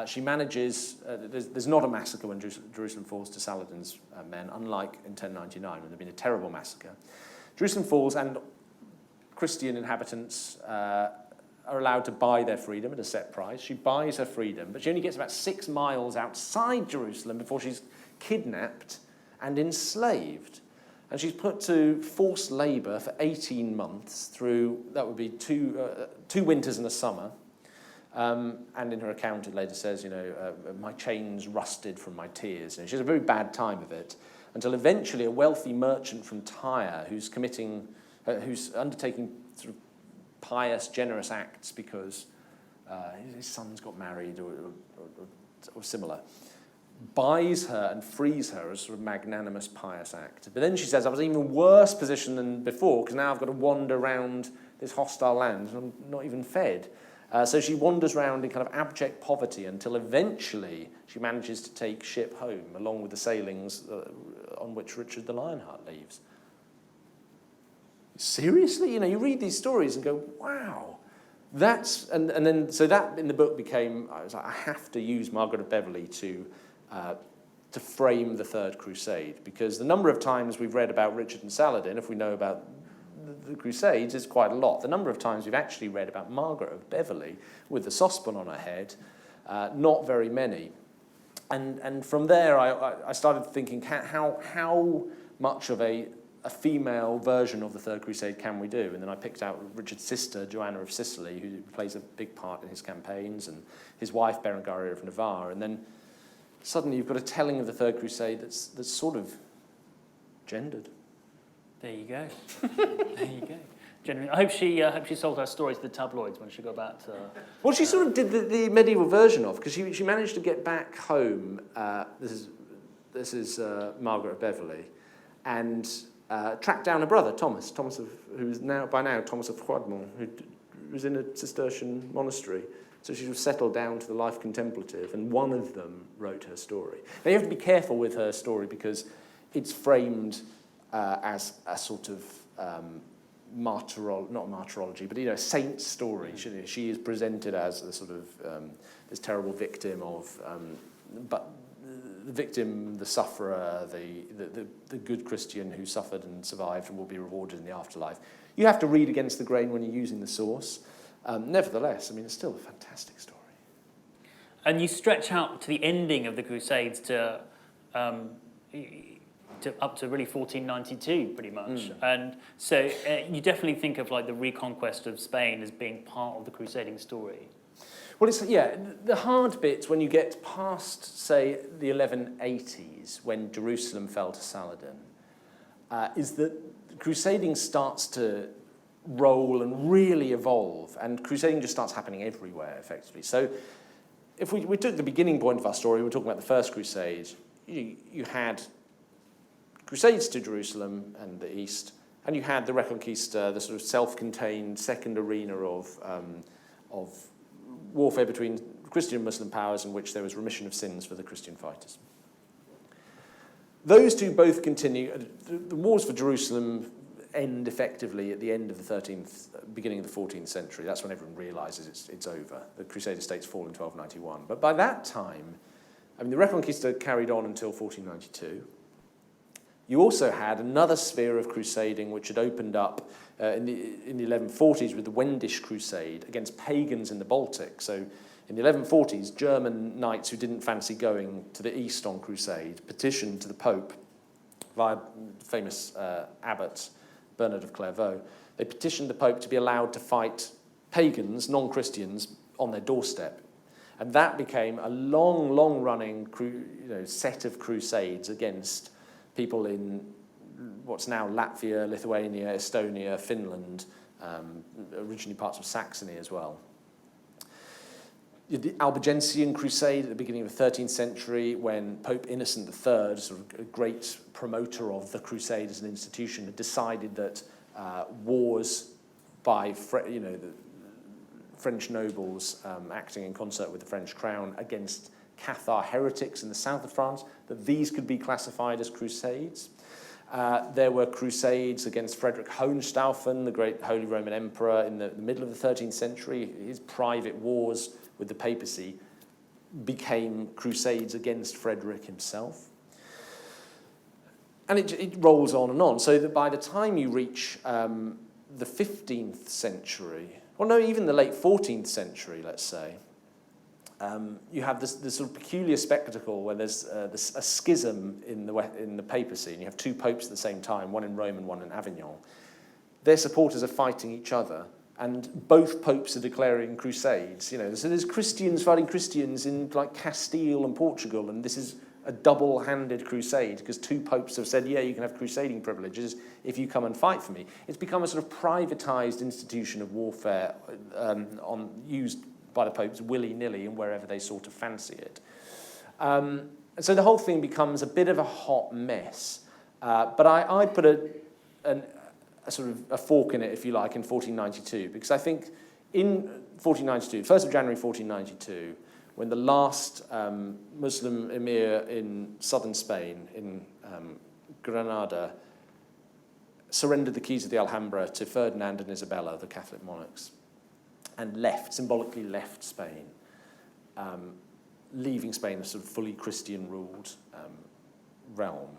she manages, there's not a massacre when Jerusalem falls to Saladin's men, unlike in 1099 when there'd been a terrible massacre. Jerusalem falls and Christian inhabitants are allowed to buy their freedom at a set price. She buys her freedom, but she only gets about 6 miles outside Jerusalem before she's kidnapped and enslaved. And she's put to forced labour for 18 months through, that would be two winters and a summer. And in her account it later says, my chains rusted from my tears. She has a very bad time of it, until eventually a wealthy merchant from Tyre who's undertaking sort of pious, generous acts because his son's got married or similar, buys her and frees her as sort of magnanimous, pious act. But then she says, I was in an even worse position than before because now I've got to wander around this hostile land and I'm not even fed. So she wanders around in kind of abject poverty until eventually she manages to take ship home along with the sailings on which Richard the Lionheart leaves. Seriously? You read these stories and go, wow, That's and then so that in the book became, I was like, I have to use Margaret of Beverly to frame the Third Crusade, because the number of times we've read about Richard and Saladin, if we know about the Crusades, is quite a lot. The number of times we've actually read about Margaret of Beverly with the saucepan on her head, not very many. And from there, I started thinking, how much of a female version of the Third Crusade can we do? And then I picked out Richard's sister, Joanna of Sicily, who plays a big part in his campaigns, and his wife, Berengaria of Navarre. And then suddenly you've got a telling of the Third Crusade that's sort of gendered. There you go. There you go. Genuinely, I hope she sold her story to the tabloids when she got back to... Well, she sort of did the medieval version of, because she managed to get back home. This is Margaret of Beverly, and tracked down her brother, Thomas who's by now Thomas of Froidmont, who was in a Cistercian monastery. So she was settled down to the life contemplative, and one of them wrote her story. Now you have to be careful with her story, because it's framed as a sort of not martyrology, but a saint's story. She is presented as a sort of this terrible victim of, but the victim, the sufferer, the good Christian who suffered and survived and will be rewarded in the afterlife. You have to read against the grain when you're using the source. Nevertheless, I mean, it's still a fantastic story. And you stretch out to the ending of the Crusades to up to really 1492, pretty much. And so you definitely think of like the reconquest of Spain as being part of the crusading story. Well, it's the hard bit when you get past, say, the 1180s, when Jerusalem fell to Saladin, is that crusading starts to roll and really evolve, and crusading just starts happening everywhere, effectively. So if we took the beginning point of our story, we're talking about the First Crusade, you had Crusades to Jerusalem and the East, and you had the Reconquista, the sort of self-contained second arena of warfare between Christian and Muslim powers, in which there was remission of sins for the Christian fighters. Those two both continue. The wars for Jerusalem end effectively at the end of the 13th, beginning of the 14th century. That's when everyone realises it's over. The Crusader states fall in 1291. But by that time, I mean, the Reconquista carried on until 1492. You also had another sphere of crusading which had opened up in the 1140s with the Wendish Crusade against pagans in the Baltic. So in the 1140s, German knights who didn't fancy going to the east on crusade petitioned to the Pope via famous abbot Bernard of Clairvaux. They petitioned the Pope to be allowed to fight pagans, non-Christians, on their doorstep. And that became a long, long-running set of crusades against people in what's now Latvia, Lithuania, Estonia, Finland, originally parts of Saxony as well. The Albigensian Crusade at the beginning of the 13th century, when Pope Innocent III, sort of a great promoter of the Crusade as an institution, had decided that wars by the French nobles acting in concert with the French crown against Cathar heretics in the south of France, that these could be classified as crusades. There were crusades against Frederick Hohenstaufen, the great Holy Roman Emperor, in the middle of the 13th century. His private wars with the papacy became crusades against Frederick himself. And it rolls on and on, so that by the time you reach the 15th century, well, no, even the late 14th century, let's say, you have this sort of peculiar spectacle where there's a schism in the papacy, and you have two popes at the same time, one in Rome and one in Avignon. Their supporters are fighting each other, and both popes are declaring crusades. So there's Christians fighting Christians in like Castile and Portugal, and this is a double-handed crusade because two popes have said, yeah, you can have crusading privileges if you come and fight for me. It's become a sort of privatized institution of warfare used by the popes willy-nilly and wherever they sort of fancy it. And so the whole thing becomes a bit of a hot mess. But I put a sort of a fork in it, if you like, in 1492, because I think in 1492, 1st of January 1492, when the last Muslim emir in southern Spain, in Granada, surrendered the keys of the Alhambra to Ferdinand and Isabella, the Catholic monarchs, and symbolically left Spain, leaving Spain a sort of fully Christian-ruled realm.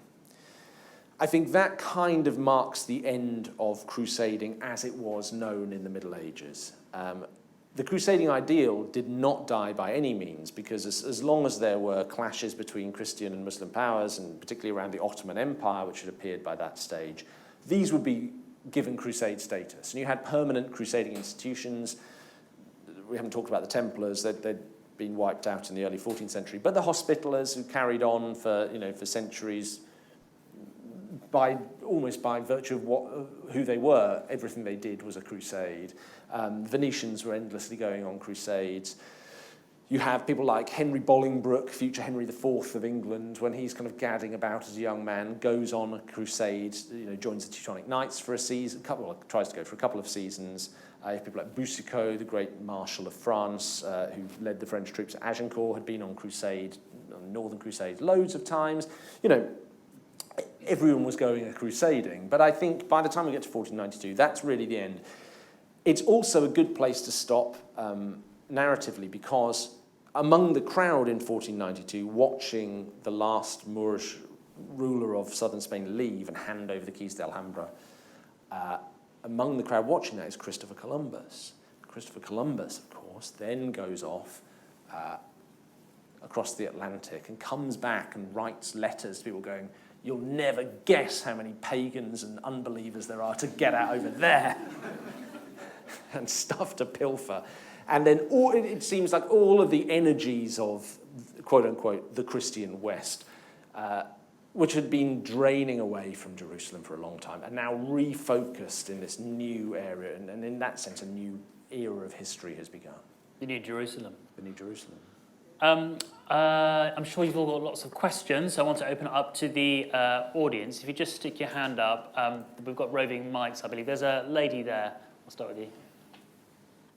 I think that kind of marks the end of crusading as it was known in the Middle Ages. The crusading ideal did not die by any means, because as long as there were clashes between Christian and Muslim powers, and particularly around the Ottoman Empire, which had appeared by that stage, these would be given crusade status. And you had permanent crusading institutions. We haven't talked about the Templars. They'd been wiped out in the early 14th century. But the Hospitallers, who carried on for centuries, almost by virtue of who they were, everything they did was a crusade. Venetians were endlessly going on crusades. You have people like Henry Bolingbroke, future Henry IV of England, when he's kind of gadding about as a young man, goes on a crusade, joins the Teutonic Knights for a season, tries to go for a couple of seasons. You have people like Boucicaut, the great Marshal of France, who led the French troops at Agincourt, had been on Northern Crusades loads of times. Everyone was going a crusading, but I think by the time we get to 1492, that's really the end. It's also a good place to stop narratively, because among the crowd in 1492, watching the last Moorish ruler of southern Spain leave and hand over the keys to Alhambra, among the crowd watching that is Christopher Columbus. Christopher Columbus, of course, then goes off across the Atlantic and comes back and writes letters to people going, "You'll never guess how many pagans and unbelievers there are to get out over there." And stuff to pilfer. And then it seems like all of the energies of, quote-unquote, the Christian West, which had been draining away from Jerusalem for a long time, are now refocused in this new area. And in that sense, a new era of history has begun. The New Jerusalem. The New Jerusalem. I'm sure you've all got lots of questions, so I want to open it up to the audience. If you just stick your hand up, we've got roving mics, I believe. There's a lady there. I'll start with you.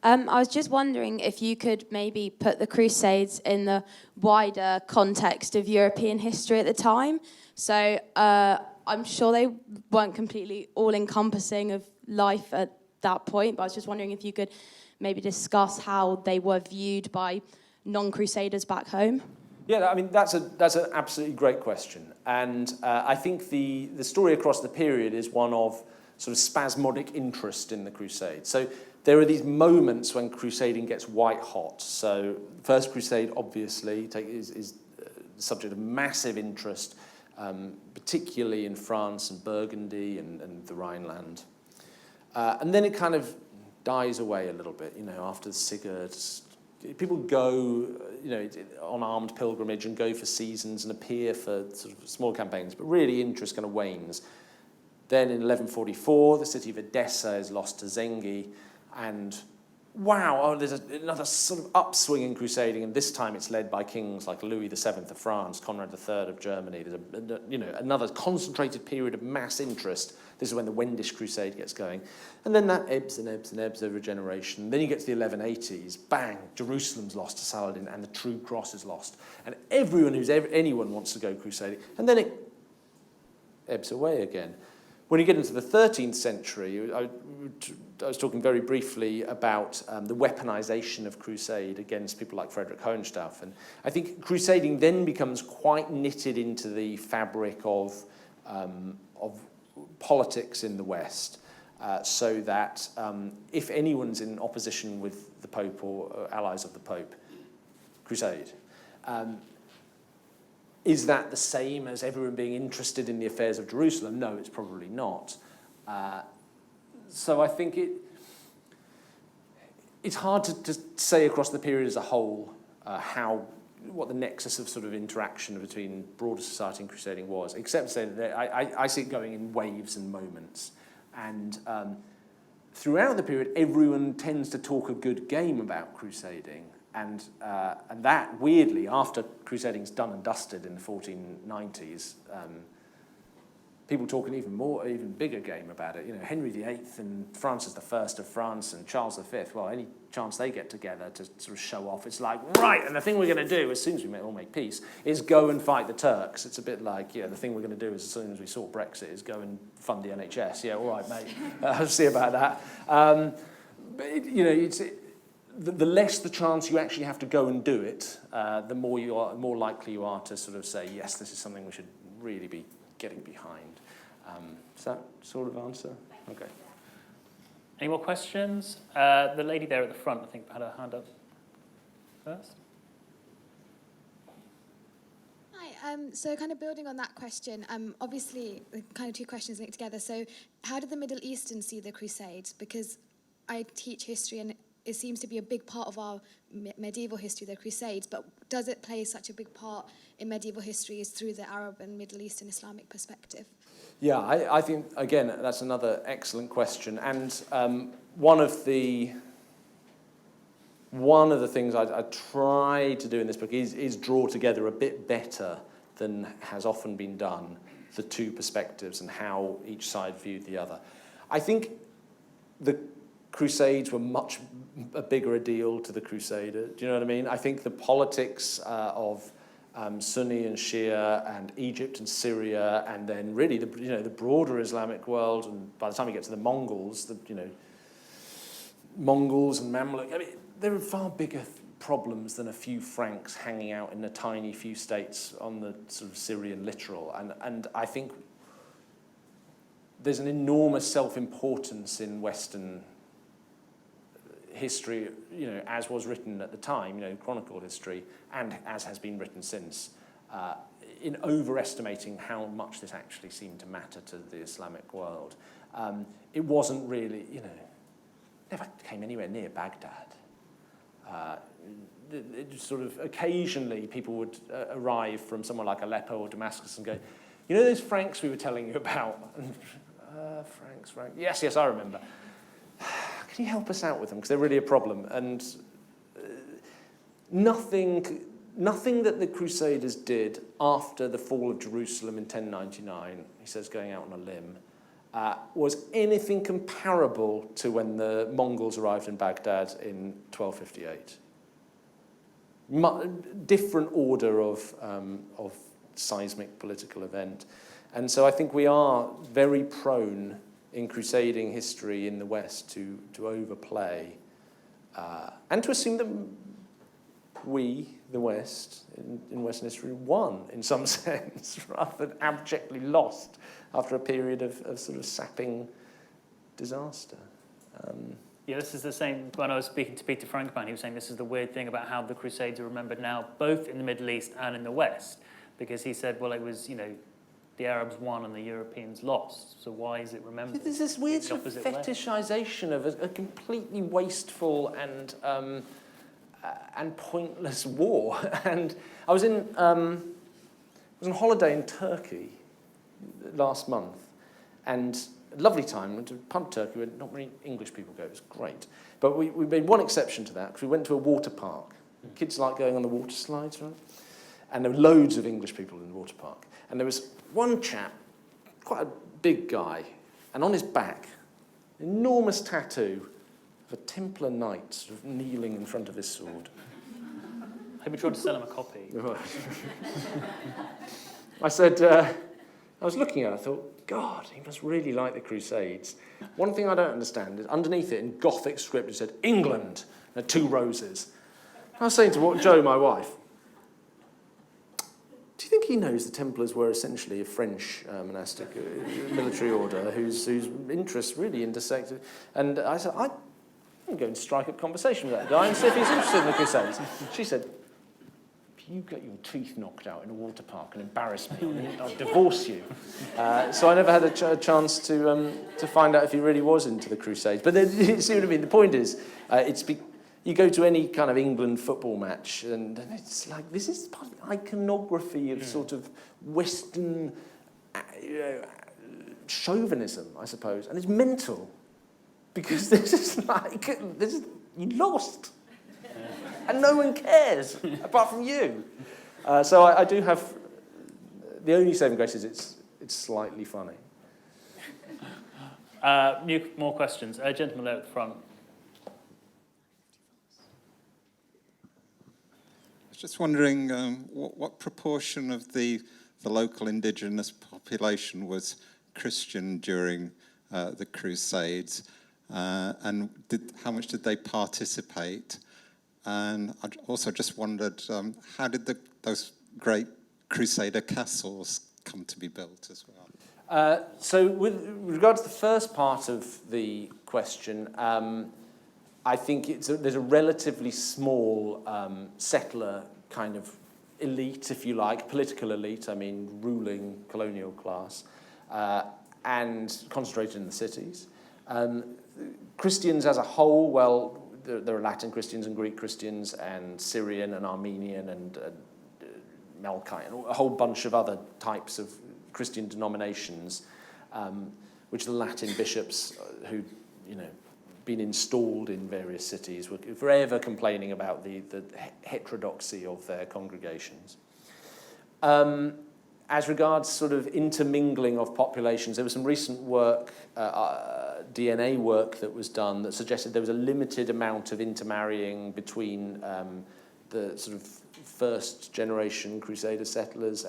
I was just wondering if you could maybe put the Crusades in the wider context of European history at the time. So I'm sure they weren't completely all-encompassing of life at that point, but I was just wondering if you could maybe discuss how they were viewed by non-Crusaders back home. Yeah, I mean, that's an absolutely great question. And I think the story across the period is one of sort of spasmodic interest in the Crusade. So there are these moments when crusading gets white hot. So First Crusade, obviously, is the subject of massive interest, particularly in France and Burgundy and the Rhineland. And then it kind of dies away a little bit, after Sigurd. People go, on armed pilgrimage and go for seasons and appear for sort of small campaigns, but really interest kind of wanes. Then in 1144, the city of Edessa is lost to Zengi, and there's another sort of upswing in crusading, and this time it's led by kings like Louis VII of France, Conrad III of Germany. There's another concentrated period of mass interest. This is when the Wendish Crusade gets going. And then that ebbs and ebbs and ebbs over a generation. Then you get to the 1180s, bang, Jerusalem's lost to Saladin, and the true cross is lost. And anyone wants to go crusading. And then it ebbs away again. When you get into the 13th century, I was talking very briefly about the weaponization of crusade against people like Frederick Hohenstauf. And I think crusading then becomes quite knitted into the fabric of politics in the West, so that if anyone's in opposition with the Pope or allies of the Pope, crusade. Is that the same as everyone being interested in the affairs of Jerusalem? No, it's probably not. So I think it's hard to say across the period as a whole what the nexus of sort of interaction between broader society and crusading was, except to say that I see it going in waves and moments. And throughout the period, everyone tends to talk a good game about crusading. And that, weirdly, after crusading's done and dusted in the 1490s, people talk an even bigger game about it. Henry VIII and Francis I of France and Charles V, well, any chance they get together to sort of show off, it's like, right, and the thing we're going to do as soon as we all make peace is go and fight the Turks. It's a bit like, the thing we're going to do as soon as we sort Brexit is go and fund the NHS. Yeah, all right, mate. I'll see about that. But, the less the chance you actually have to go and do it, the more likely you are to sort of say, yes, this is something we should really be getting behind. Does that sort of answer? Okay. Any more questions? The lady there at the front, I think, had her hand up first. Hi, so kind of building on that question, obviously, kind of two questions linked together. So how did the Middle Eastern see the Crusades? Because I teach history and it seems to be a big part of our medieval history, the Crusades, but does it play such a big part in medieval history is through the Arab and Middle Eastern Islamic perspective? Yeah, I think, again, that's another excellent question. And one of the things I try to do in this book is draw together a bit better than has often been done the two perspectives and how each side viewed the other. I think the Crusades were much a bigger a deal to the Crusader. Do you know what I mean? I think the politics of Sunni and Shia and Egypt and Syria, and then really the broader Islamic world, and by the time you get to the Mongols, Mongols and Mamluk, I mean, there are far bigger problems than a few Franks hanging out in a tiny few states on the sort of Syrian littoral. And I think there's an enormous self-importance in Western history, as was written at the time, chronicled history, and as has been written since, in overestimating how much this actually seemed to matter to the Islamic world. It wasn't really, never came anywhere near Baghdad. It just sort of occasionally people would arrive from somewhere like Aleppo or Damascus and go, those Franks we were telling you about? And, Franks. Yes, I remember. Can you help us out with them? Because they're really a problem. And nothing that the Crusaders did after the fall of Jerusalem in 1099, he says going out on a limb, was anything comparable to when the Mongols arrived in Baghdad in 1258. Different order of seismic political event. And so I think we are very prone in crusading history in the West to overplay and to assume that we, the West, in Western history, won in some sense, rather than abjectly lost after a period of sort of sapping disaster. Yeah, this is the same when I was speaking to Peter Frankman. He was saying this is the weird thing about how the Crusades are remembered now, both in the Middle East and in the West, because he said, well, it was, the Arabs won and the Europeans lost. So why is it remembered? There's this weird sort of fetishization of a completely wasteful and pointless war. And I was on holiday in Turkey last month, and a lovely time. Went to Punt Turkey where not many English people go. It was great. But we made one exception to that because we went to a water park. Kids like going on the water slides, right? And there were loads of English people in the water park. And there was one chap, quite a big guy, and on his back, an enormous tattoo of a Templar knight sort of kneeling in front of his sword. Have you tried to sell him a copy? I said, I was looking at it, I thought, God, he must really like the Crusades. One thing I don't understand is underneath it in Gothic script it said, England, and 2 roses. I was saying to Joe, my wife, do you think he knows the Templars were essentially a French monastic military order whose interests really intersected? And I said, I'm going to strike up conversation with that guy and see if he's interested in the Crusades. She said, if you get your teeth knocked out in a water park and embarrass me, I'll divorce you. So I never had a chance to find out if he really was into the Crusades. But then, you see what I mean? The point is, you go to any kind of England football match, and it's like, this is part of the iconography of sort of Western chauvinism, I suppose. And it's mental, because you lost. And no one cares, apart from you. So I do have, the only saving grace is it's slightly funny. More questions. Gentleman there at the front. I was just wondering what proportion of the local indigenous population was Christian during the Crusades, and how much did they participate? And I also just wondered, how did those great Crusader castles come to be built as well? So with regard to the first part of the question, I think there's a relatively small settler kind of elite, if you like, political elite, I mean ruling colonial class, and concentrated in the cities. Christians as a whole, well, there are Latin Christians and Greek Christians and Syrian and Armenian and Melkite and a whole bunch of other types of Christian denominations, which the Latin bishops who, been installed in various cities were forever complaining about the heterodoxy of their congregations. As regards sort of intermingling of populations, there was some recent work, DNA work that was done that suggested there was a limited amount of intermarrying between the sort of first generation Crusader settlers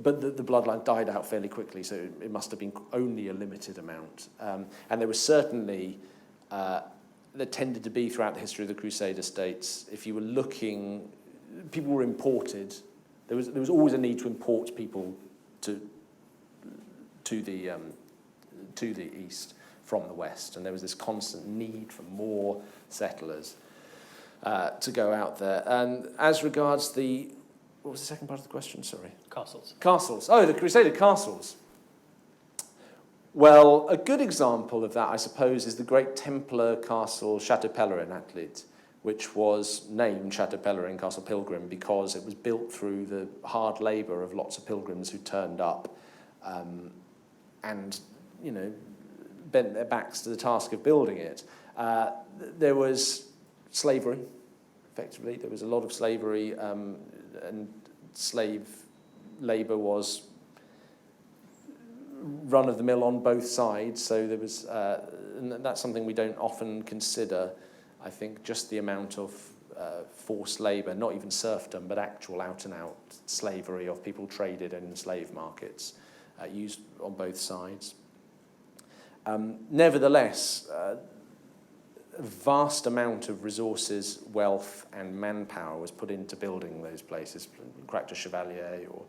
but the bloodline died out fairly quickly, so it must have been only a limited amount. And there was certainly, there tended to be throughout the history of the Crusader states, if you were looking, people were imported. There was always a need to import people to the east from the west, and there was this constant need for more settlers to go out there. And as regards what was the second part of the question? Sorry. Castles. Castles. Oh, the Crusader castles. Well, a good example of that, I suppose, is the great Templar castle Château Pellerin at Atlit, which was named Château Pellerin Castle Pilgrim because it was built through the hard labour of lots of pilgrims who turned up and, bent their backs to the task of building it. There was slavery, effectively. There was a lot of slavery, and slave labour was run-of-the-mill on both sides, so there was, and that's something we don't often consider, I think, just the amount of forced labour, not even serfdom, but actual out-and-out slavery of people traded in slave markets, used on both sides. Nevertheless, a vast amount of resources, wealth, and manpower was put into building those places, Cracte Chevalier or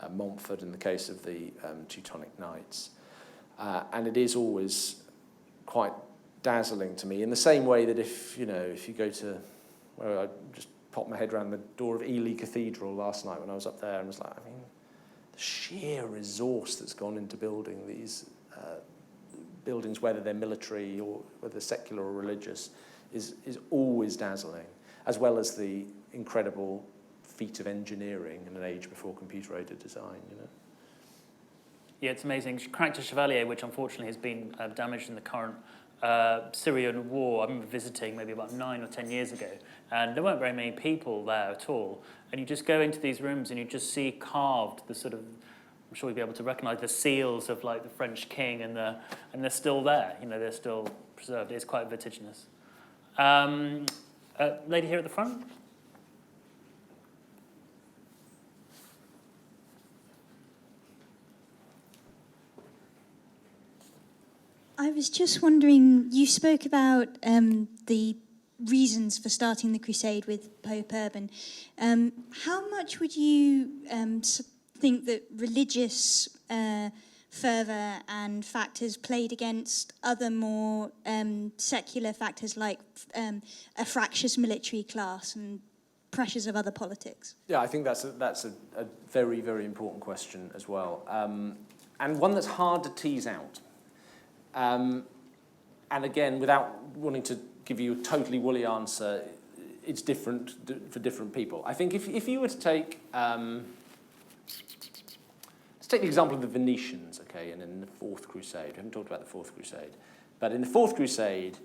Montfort in the case of the Teutonic Knights. And it is always quite dazzling to me, in the same way that if you go to, well, I just popped my head around the door of Ely Cathedral last night when I was up there and was like, the sheer resource that's gone into building these buildings, whether they're military or whether secular or religious, is always dazzling, as well as the incredible feat of engineering in an age before computer-aided design, Yeah, it's amazing. Cracte Chevalier, which unfortunately has been damaged in the current Syrian war. I remember visiting maybe about 9 or 10 years ago, and there weren't very many people there at all. And you just go into these rooms and you just see carved the sort of, I'm sure you'll be able to recognise the seals of like the French king, and they're still there. They're still preserved. It's quite vertiginous. Lady here at the front. I was just wondering, you spoke about the reasons for starting the crusade with Pope Urban. How much would you think that religious fervour and factors played against other more secular factors like a fractious military class and pressures of other politics? Yeah, I think that's a very, very important question as well, and one that's hard to tease out. And again, without wanting to give you a totally woolly answer, it's different for different people. I think if you were to take, let's take the example of the Venetians, okay, and in the Fourth Crusade. We haven't talked about the Fourth Crusade. But in the Fourth Crusade,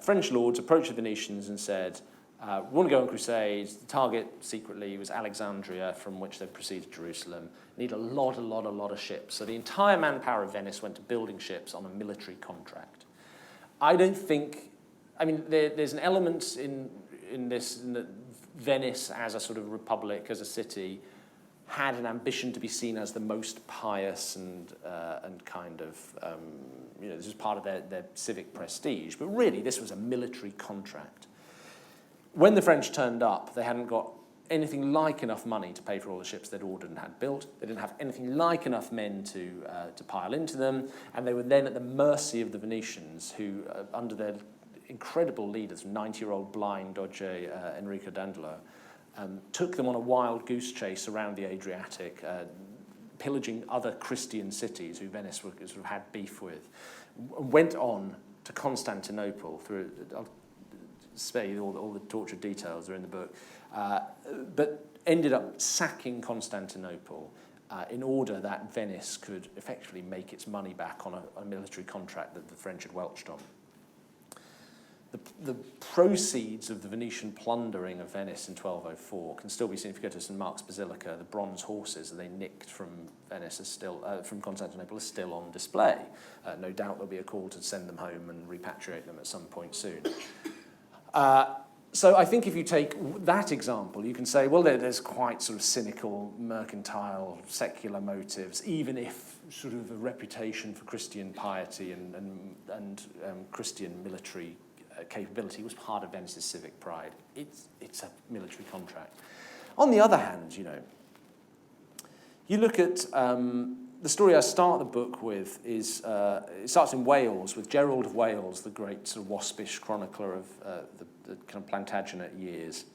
French lords approached the Venetians and said, we want to go on crusades. The target secretly was Alexandria, from which they proceeded to Jerusalem. Need a lot of ships. So the entire manpower of Venice went to building ships on a military contract. I don't think, there's an element in that Venice as a sort of republic, as a city, had an ambition to be seen as the most pious and kind of, this was part of their civic prestige. But really, this was a military contract. when the French turned up, they hadn't got anything like enough money to pay for all the ships they'd ordered and had built. They didn't have anything like enough men to pile into them, and they were then at the mercy of the Venetians, who, under their incredible leaders, 90-year-old blind Doge Enrico Dandolo, took them on a wild goose chase around the Adriatic, pillaging other Christian cities who Venice sort of had beef with, went on to Constantinople through. I'll spare you all the tortured details are in the book, but ended up sacking Constantinople in order that Venice could effectively make its money back on a military contract that the French had welched on. The proceeds of the Venetian plundering of Venice in 1204 can still be seen if you go to St. Mark's Basilica. The bronze horses that they nicked from Venice from Constantinople are still on display. No doubt there'll be a call to send them home and repatriate them at some point soon. So I think if you take that example, you can say, well, there's quite sort of cynical, mercantile, secular motives, even if sort of a reputation for Christian piety and Christian military capability was part of Venice's civic pride. It's a military contract. On the other hand, you look at the story I start the book with is it starts in Wales with Gerald of Wales, the great sort of waspish chronicler of the kind of Plantagenet years,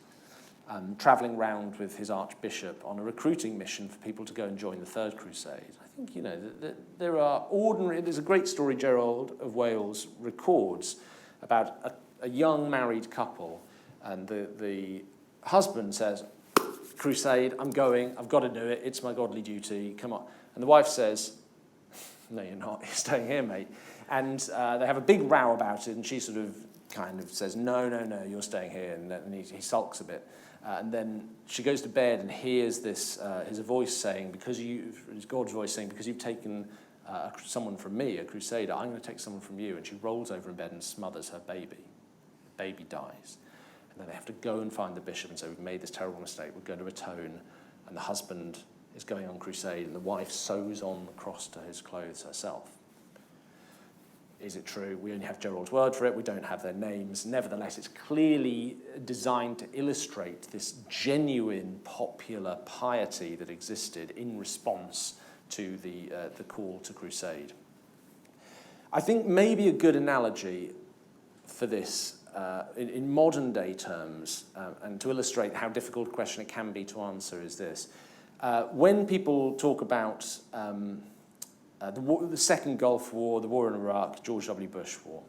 travelling round with his archbishop on a recruiting mission for people to go and join the Third Crusade. I think there's a great story Gerald of Wales records about a young married couple, and the husband says, "Crusade, I'm going, I've got to do it, it's my godly duty, come on." And the wife says, "No, you're not, you're staying here, mate." And they have a big row about it, and she sort of kind of says, no, you're staying here, and he sulks a bit. And then she goes to bed and hears this, hears a voice saying, it's God's voice saying, because you've taken someone from me, a crusader, I'm going to take someone from you. And she rolls over in bed and smothers her baby. The baby dies. And then they have to go and find the bishop and say, we've made this terrible mistake, we're going to atone. And the husband is going on crusade, and the wife sews on the cross to his clothes herself. Is it true? We only have Gerald's word for it. We don't have their names. Nevertheless, it's clearly designed to illustrate this genuine popular piety that existed in response to the call to crusade. I think maybe a good analogy for this in modern day terms, and to illustrate how difficult a question it can be to answer, is this. When people talk about the Second Gulf War, the war in Iraq, George W. Bush war,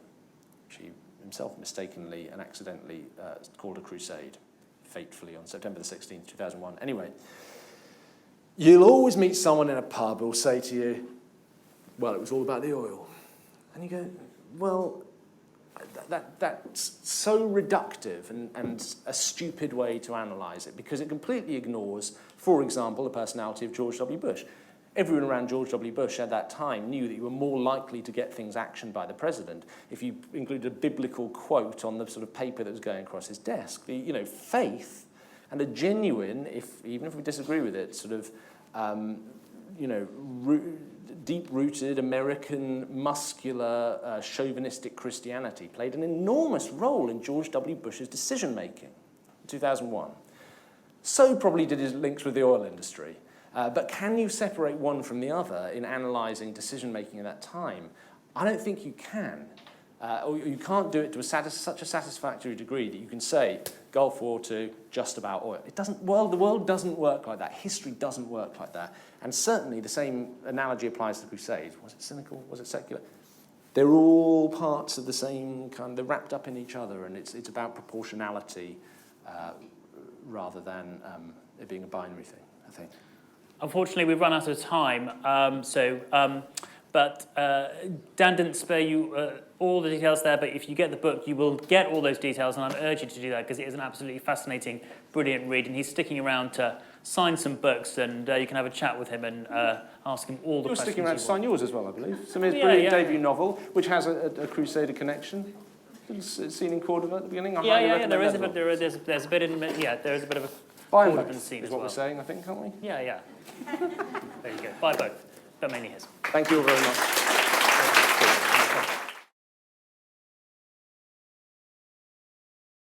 which he himself mistakenly and accidentally called a crusade, fatefully on September the 16th, 2001. Anyway, you'll always meet someone in a pub who'll say to you, well, it was all about the oil. And you go, well, that's so reductive and a stupid way to analyse it, because it completely ignores, for example, the personality of George W. Bush. Everyone around George W. Bush at that time knew that you were more likely to get things actioned by the president if you included a biblical quote on the sort of paper that was going across his desk. Faith and a genuine, even if we disagree with it, sort of, deep-rooted American, muscular, chauvinistic Christianity played an enormous role in George W. Bush's decision-making in 2001. So probably did his links with the oil industry. But can you separate one from the other in analysing decision-making at that time? I don't think you can. Or you can't do it to such a satisfactory degree that you can say Gulf War II, just about oil. It doesn't. Well, the world doesn't work like that. History doesn't work like that. And certainly the same analogy applies to the Crusades. Was it cynical? Was it secular? They're all parts of the same kind. They're wrapped up in each other, and it's about proportionality rather than it being a binary thing, I think. Unfortunately, we've run out of time, but Dan didn't spare you all the details there, but if you get the book, you will get all those details, and I urge you to do that because it is an absolutely fascinating, brilliant read, and he's sticking around to sign some books, and you can have a chat with him and ask him all the questions. You're sticking around to sign yours as well, I believe. Samir's Yeah, brilliant debut novel, which has a Crusader connection. It's seen in Cordova at the beginning. There is a bit of a Buy them Cordova both, scene is as what well. we're saying, I think, aren't we? Yeah. There you go. Buy both, but mainly his. Thank you all very much.